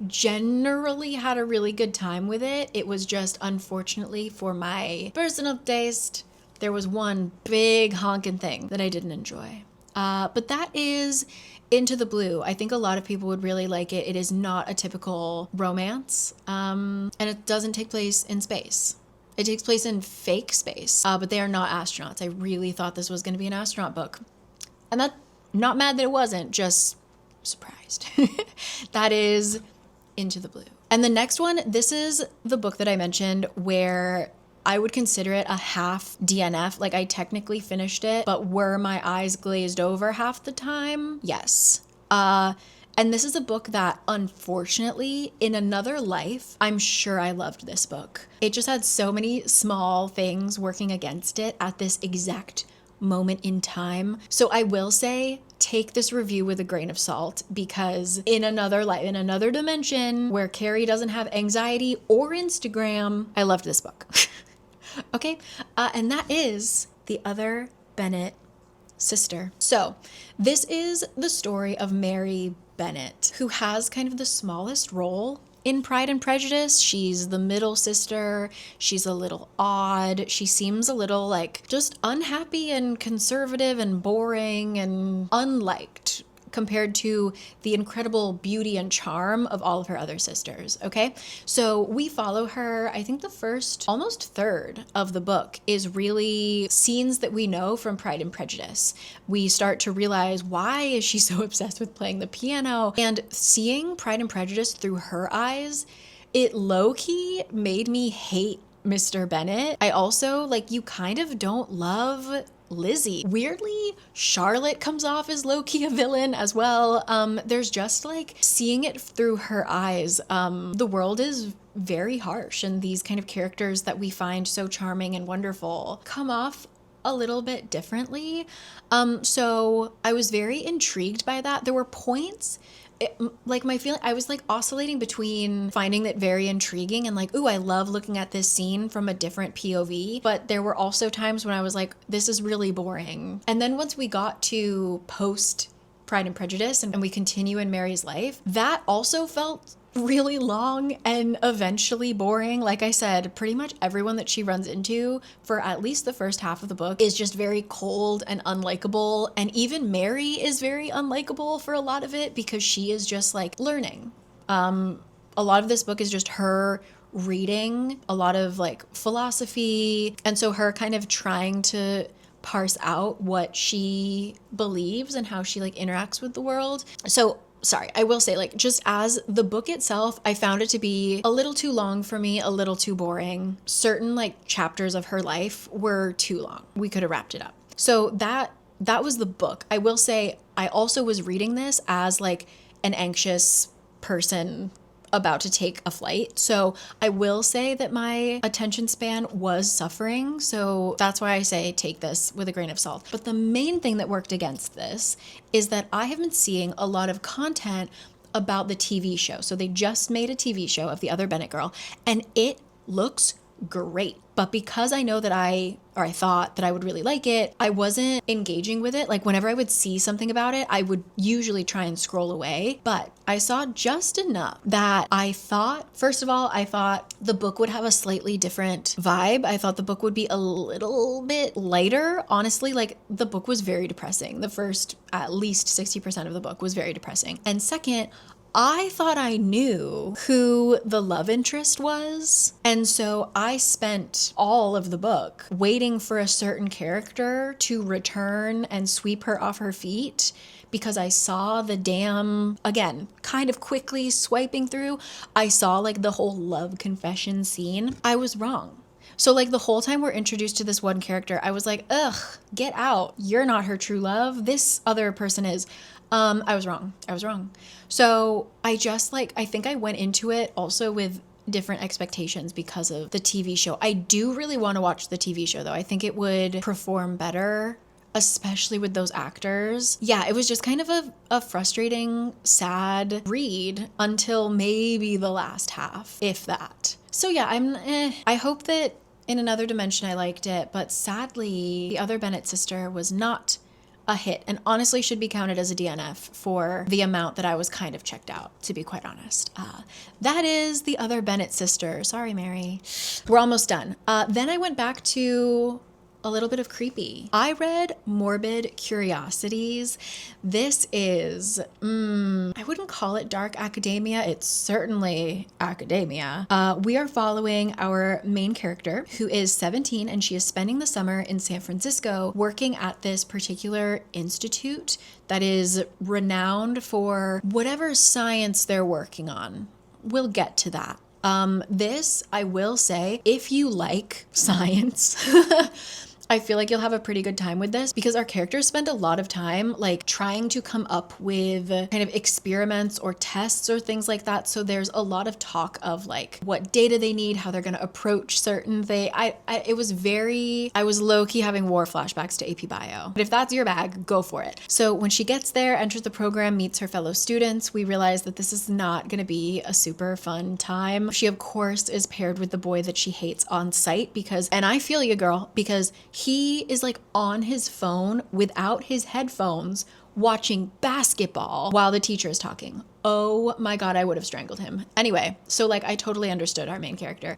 generally had a really good time with it. It was just, unfortunately, for my personal taste, there was one big honking thing that I didn't enjoy. But that is Into the Blue. I think a lot of people would really like it. It is not a typical romance, and it doesn't take place in space. It takes place in fake space, but they are not astronauts. I really thought this was going to be an astronaut book. I'm not mad that it wasn't, just surprised. That is Into the Blue. And the next one, this is the book that I mentioned where I would consider it a half DNF. Like, I technically finished it, but were my eyes glazed over half the time? Yes. And this is a book that, unfortunately, in another life, I'm sure I loved this book. It just had so many small things working against it at this exact moment in time. So I will say, take this review with a grain of salt, because in another life, in another dimension where Carrie doesn't have anxiety or Instagram, I loved this book. Okay, and that is The Other Bennett Sister. So this is the story of Mary Bennett, who has kind of the smallest role in Pride and Prejudice. She's the middle sister. She's a little odd. She seems a little like just unhappy and conservative and boring and unliked, compared to the incredible beauty and charm of all of her other sisters, okay? So we follow her. I think the first, almost third of the book is really scenes that we know from Pride and Prejudice. We start to realize, why is she so obsessed with playing the piano? And seeing Pride and Prejudice through her eyes, it low-key made me hate Mr. Bennet. I also, like, you kind of don't love Lizzie. Weirdly, Charlotte comes off as low-key a villain as well. There's just like seeing it through her eyes. The world is very harsh, and these kind of characters that we find so charming and wonderful come off a little bit differently. So I was very intrigued by that. There were points, like my feeling, I was like oscillating between finding that very intriguing and like, ooh, I love looking at this scene from a different POV. But there were also times when I was like, this is really boring. And then once we got to post Pride and Prejudice and we continue in Mary's life, that also felt really long and eventually boring. Like I said, pretty much everyone that she runs into for at least the first half of the book is just very cold and unlikable. And even Mary is very unlikable for a lot of it because she is just like learning. A lot of this book is just her reading a lot of like philosophy. And so her kind of trying to parse out what she believes and how she like interacts with the world. So sorry, I will say, like, just as the book itself, I found it to be a little too long for me, a little too boring. Certain, like, chapters of her life were too long. We could have wrapped it up. So that was the book. I will say, I also was reading this as, like, an anxious person about to take a flight. So I will say that my attention span was suffering. So that's why I say take this with a grain of salt. But the main thing that worked against this is that I have been seeing a lot of content about the TV show. So they just made a TV show of The Other Bennet Girl, and it looks great. But because I know that I thought that I would really like it, I wasn't engaging with it. Like whenever I would see something about it, I would usually try and scroll away. But I saw just enough that I thought, first of all, I thought the book would have a slightly different vibe. I thought the book would be a little bit lighter. Honestly, like the book was very depressing. The first at least 60% of the book was very depressing. And second, I thought I knew who the love interest was. And so I spent all of the book waiting for a certain character to return and sweep her off her feet because I saw the damn, again, kind of quickly swiping through, I saw like the whole love confession scene. I was wrong. So like the whole time we're introduced to this one character, I was like, ugh, get out. You're not her true love. This other person is. I was wrong. So I just like, I think I went into it also with different expectations because of the TV show. I do really want to watch the TV show though. I think it would perform better, especially with those actors. Yeah, it was just kind of a frustrating, sad read until maybe the last half, if that. So yeah, I hope that in another dimension I liked it, but sadly, The Other Bennet Sister was not a hit and honestly should be counted as a DNF for the amount that I was kind of checked out, to be quite honest. That is The Other Bennet Sister. Sorry, Mary. We're almost done. Then I went back to a little bit of creepy. I read Morbid Curiosities. This is, I wouldn't call it dark academia. It's certainly academia. We are following our main character who is 17 and she is spending the summer in San Francisco working at this particular institute that is renowned for whatever science they're working on. We'll get to that. This, I will say, if you like science, I feel like you'll have a pretty good time with this because our characters spend a lot of time like trying to come up with kind of experiments or tests or things like that. So there's a lot of talk of like what data they need, how they're going to approach certain things. I was low-key having war flashbacks to AP Bio. But if that's your bag, go for it. So when she gets there, enters the program, meets her fellow students, we realize that this is not going to be a super fun time. She, of course, is paired with the boy that she hates on site because, and I feel you, girl, because He is like on his phone without his headphones watching basketball while the teacher is talking. Oh my God, I would have strangled him. Anyway, so like I totally understood our main character.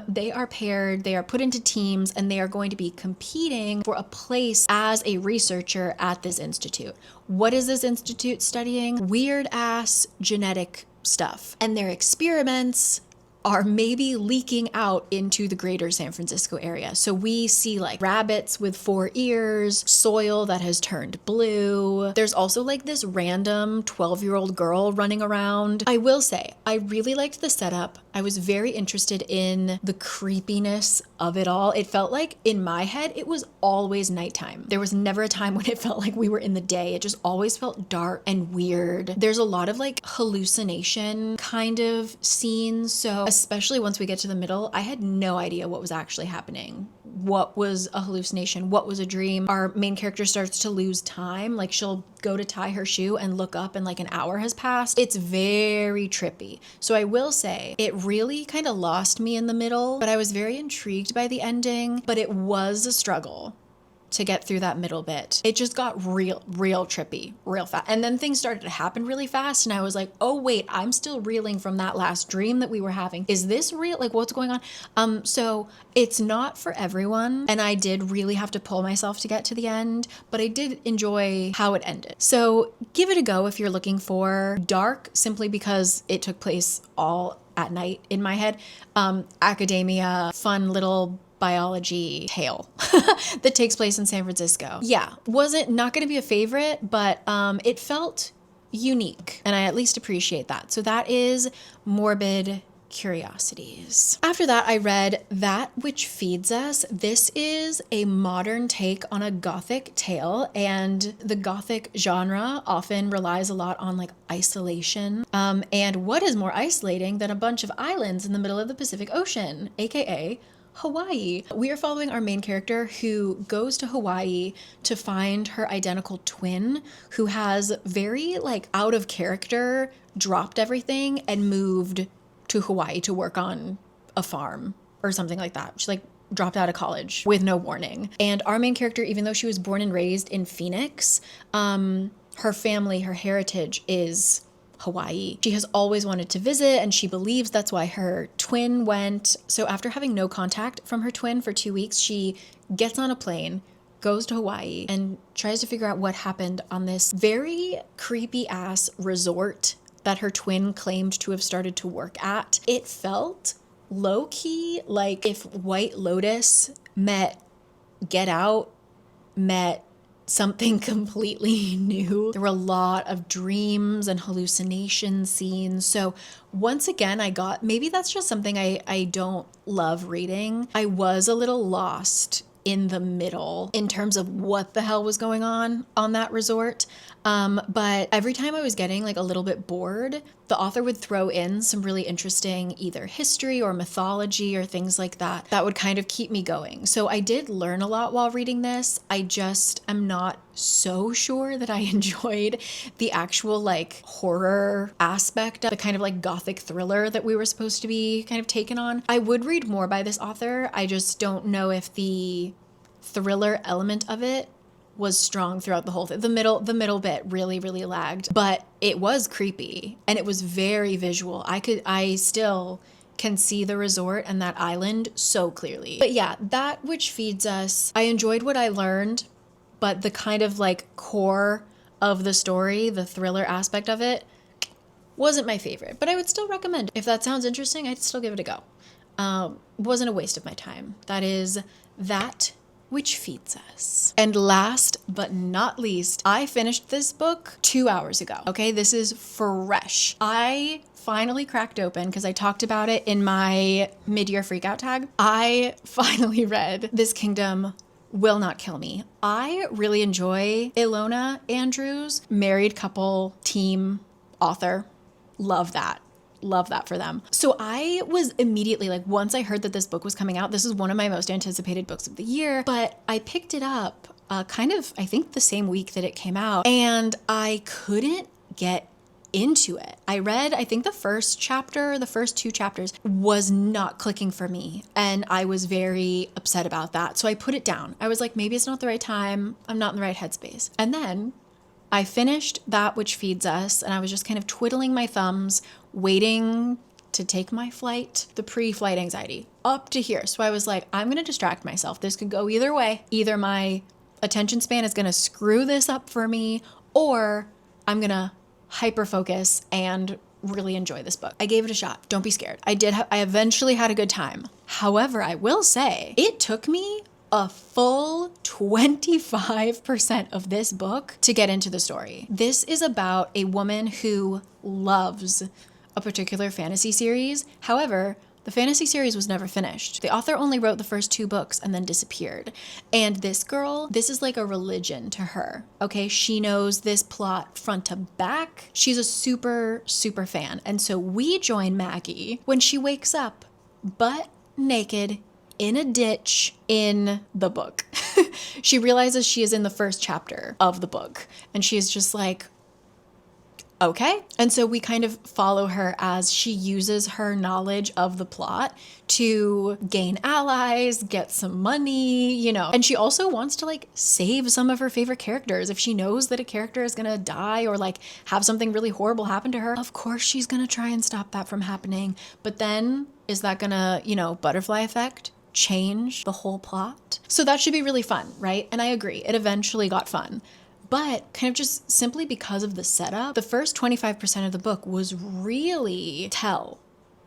They are paired, they are put into teams, and they are going to be competing for a place as a researcher at this institute. What is this institute studying? Weird ass genetic stuff. And their experiments are maybe leaking out into the greater San Francisco area. So we see like rabbits with 4 ears, soil that has turned blue. There's also like this random 12-year-old girl running around. I will say, I really liked the setup. I was very interested in the creepiness of it all. It felt like in my head, it was always nighttime. There was never a time when it felt like we were in the day. It just always felt dark and weird. There's a lot of like hallucination kind of scenes. So especially once we get to the middle, I had no idea what was actually happening. What was a hallucination? What was a dream? Our main character starts to lose time. Like she'll go to tie her shoe and look up and like an hour has passed. It's very trippy. So I will say it really kind of lost me in the middle, but I was very intrigued by the ending, but it was a struggle to get through that middle bit. It just got real trippy, real fast. And then things started to happen really fast. And I was like, oh wait, I'm still reeling from that last dream that we were having. Is this real? Like what's going on? So it's not for everyone. And I did really have to pull myself to get to the end, but I did enjoy how it ended. So give it a go if you're looking for dark, simply because it took place all at night in my head. Academia, fun little biology tale that takes place in San Francisco. Yeah, wasn't not going to be a favorite, but it felt unique, and I at least appreciate that. So that is Morbid Curiosities. After that, I read That Which Feeds Us. This is a modern take on a Gothic tale, and the Gothic genre often relies a lot on like isolation. And what is more isolating than a bunch of islands in the middle of the Pacific Ocean, aka Hawaii. We are following our main character who goes to Hawaii to find her identical twin, who has very like out of character dropped everything and moved to Hawaii to work on a farm or something like that. She like dropped out of college with no warning. And our main character, even though she was born and raised in Phoenix, her family, her heritage is Hawaii. She has always wanted to visit, and she believes that's why her twin went. So after having no contact from her twin for 2 weeks, she gets on a plane, goes to Hawaii, and tries to figure out what happened on this very creepy ass resort that her twin claimed to have started to work at. It felt low key like if White Lotus met Get Out, met something completely new. There were a lot of dreams and hallucination scenes. So once again, I got, maybe that's just something I don't love reading. I was a little lost in the middle in terms of what the hell was going on that resort. But every time I was getting like a little bit bored, the author would throw in some really interesting either history or mythology or things like that that would kind of keep me going. So I did learn a lot while reading this. I just am not so sure that I enjoyed the actual like horror aspect of the kind of like gothic thriller that we were supposed to be kind of taken on. I would read more by this author. I just don't know if the thriller element of it was strong throughout the whole thing. The middle bit really lagged, but it was creepy and it was very visual. I still can see the resort and that island so clearly. But yeah, That Which Feeds Us. I enjoyed what I learned, but the kind of like core of the story, the thriller aspect of it, wasn't my favorite, but I would still recommend it. If that sounds interesting, I'd still give it a go. Wasn't a waste of my time. That is That Which Feeds Us. And last but not least, I finished this book 2 hours ago. Okay, this is fresh. I finally cracked open, because I talked about it in my mid-year freakout tag. I finally read This Kingdom Will Not Kill Me. I really enjoy Ilona Andrews, married couple, team, author. Love that. Love that for them. So I was immediately like, once I heard that this book was coming out, this is one of my most anticipated books of the year, but I picked it up kind of, I think the same week that it came out, and I couldn't get into it. I think the first two chapters was not clicking for me. And I was very upset about that. So I put it down. I was like, maybe it's not the right time. I'm not in the right headspace. And then I finished That Which Feeds Us, and I was just kind of twiddling my thumbs, waiting to take my flight, the pre-flight anxiety, up to here. So I was like, I'm going to distract myself. This could go either way. Either my attention span is going to screw this up for me, or I'm going to hyper focus and really enjoy this book. I gave it a shot. Don't be scared. I eventually had a good time. However, I will say it took me a full 25% of this book to get into the story. This is about a woman who loves a particular fantasy series. However, the fantasy series was never finished. The author only wrote the first 2 books and then disappeared. And this girl, this is like a religion to her. Okay, she knows this plot front to back. She's a super, super fan. And so we join Maggie when she wakes up butt naked in a ditch in the book. She realizes she is in the first chapter of the book, and she is just like, okay. And so we kind of follow her as she uses her knowledge of the plot to gain allies, get some money, you know. And she also wants to like save some of her favorite characters. If she knows that a character is gonna die or like have something really horrible happen to her, of course she's gonna try and stop that from happening. But then is that gonna, you know, butterfly effect? Change the whole plot? So that should be really fun, right? And I agree, it eventually got fun. But kind of just simply because of the setup, the first 25% of the book was really tell,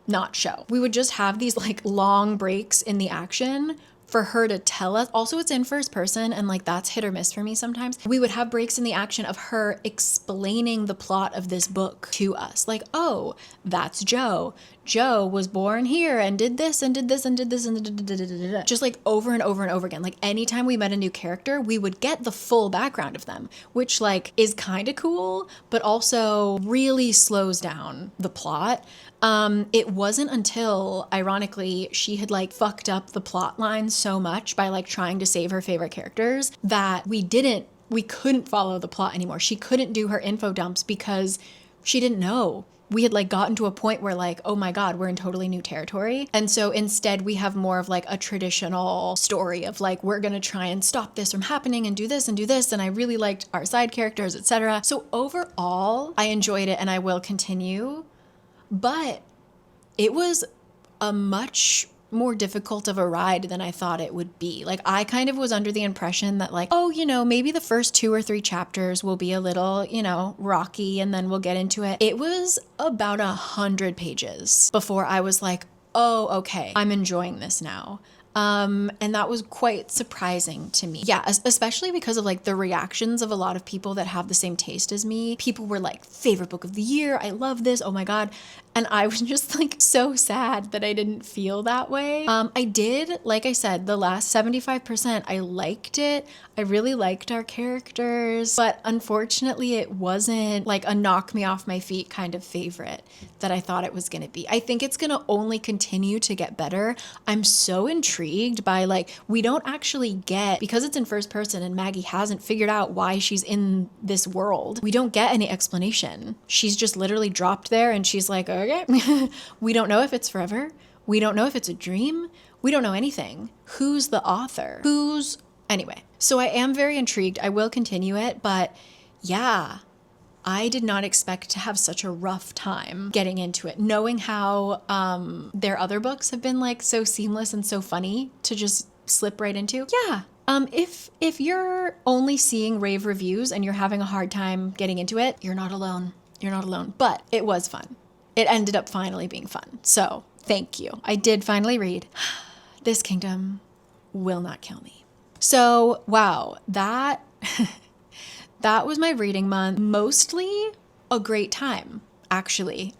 not show. We would just have these like long breaks in the action for her to tell us. Also, it's in first person, and like that's hit or miss for me sometimes. We would have breaks in the action of her explaining the plot of this book to us. Like, oh, that's Joe. Joe was born here and did this and did this and did this and just like over and over and over again. Like anytime we met a new character, we would get the full background of them, which like is kind of cool, but also really slows down the plot. It wasn't until, ironically, she had like fucked up the plot line so much by like trying to save her favorite characters that we couldn't follow the plot anymore. She couldn't do her info dumps because she didn't know. We had like gotten to a point where like, oh my God, we're in totally new territory. And so instead we have more of like a traditional story of like, we're going to try and stop this from happening and do this and do this. And I really liked our side characters, etc. So overall, I enjoyed it and I will continue. But it was a much more difficult of a ride than I thought it would be. Like I kind of was under the impression that like, oh, you know, maybe the first 2 or 3 chapters will be a little, you know, rocky and then we'll get into it. It was about 100 pages before I was like, oh, okay, I'm enjoying this now. And that was quite surprising to me. Yeah, especially because of like the reactions of a lot of people that have the same taste as me. People were like, favorite book of the year. I love this. Oh my God. And I was just like so sad that I didn't feel that way. I did, like I said, the last 75%, I liked it. I really liked our characters, but unfortunately it wasn't like a knock me off my feet kind of favorite that I thought it was going to be. I think it's going to only continue to get better. I'm so intrigued by like, we don't actually get, because it's in first person and Maggie hasn't figured out why she's in this world, we don't get any explanation. She's just literally dropped there and she's like, okay. We don't know if it's forever. We don't know if it's a dream. We don't know anything. Who's the author? Anyway, so I am very intrigued. I will continue it, but yeah, I did not expect to have such a rough time getting into it, knowing how their other books have been like so seamless and so funny to just slip right into. Yeah. If you're only seeing rave reviews and you're having a hard time getting into it, you're not alone. You're not alone, but it was fun. It ended up finally being fun. So thank you. I did finally read This Kingdom Will Not Kill Me. So, wow, that was my reading month. Mostly a great time, actually,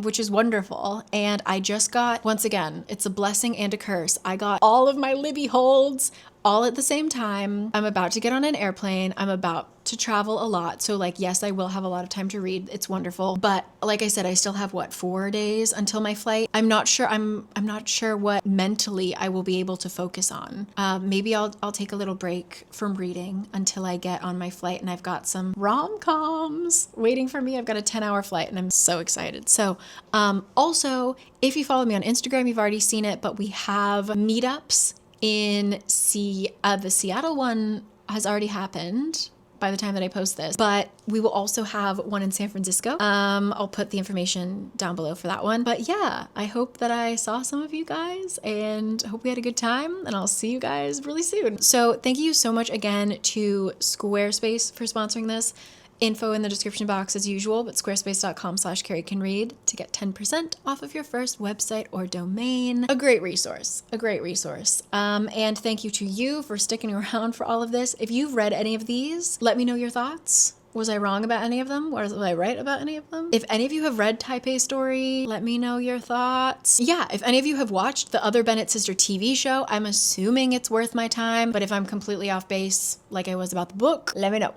which is wonderful. And I just got, once again, it's a blessing and a curse. I got all of my Libby holds all at the same time. I'm about to get on an airplane. I'm about to to travel a lot. So like, yes, I will have a lot of time to read. It's wonderful. But like I said, I still have 4 days until my flight. I'm not sure. I'm not sure what mentally I will be able to focus on. Maybe I'll take a little break from reading until I get on my flight, and I've got some rom-coms waiting for me. I've got a 10-hour flight and I'm so excited. So also, if you follow me on Instagram, you've already seen it, but we have meetups in the Seattle one has already happened by the time that I post this, but we will also have one in San Francisco. I'll put the information down below for that one. But yeah, I hope that I saw some of you guys and hope we had a good time, and I'll see you guys really soon. So thank you so much again to Squarespace for sponsoring this. Info in the description box as usual, but squarespace.com/carriecanread to get 10% off of your first website or domain. A great resource, a great resource. And thank you to you for sticking around for all of this. If you've read any of these, let me know your thoughts. Was I wrong about any of them? Was I right about any of them? If any of you have read Taipei Story, let me know your thoughts. Yeah, if any of you have watched the other Bennett Sister TV show, I'm assuming it's worth my time, but if I'm completely off base like I was about the book, let me know.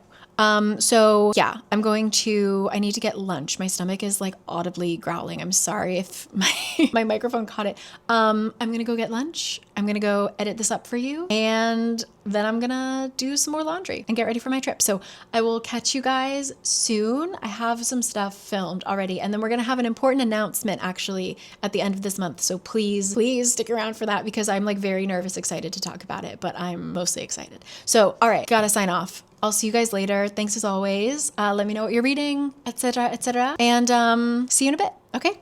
So yeah, I need to get lunch. My stomach is like audibly growling. I'm sorry if my microphone caught it. I'm gonna go get lunch. I'm gonna go edit this up for you, and then I'm gonna do some more laundry and get ready for my trip. So I will catch you guys soon. I have some stuff filmed already, and then we're gonna have an important announcement actually at the end of this month. So please stick around for that, because I'm like very nervous, excited to talk about it, but I'm mostly excited. So, all right, gotta sign off. I'll see you guys later. Thanks as always. Let me know what you're reading, etc., etc. And see you in a bit. Okay?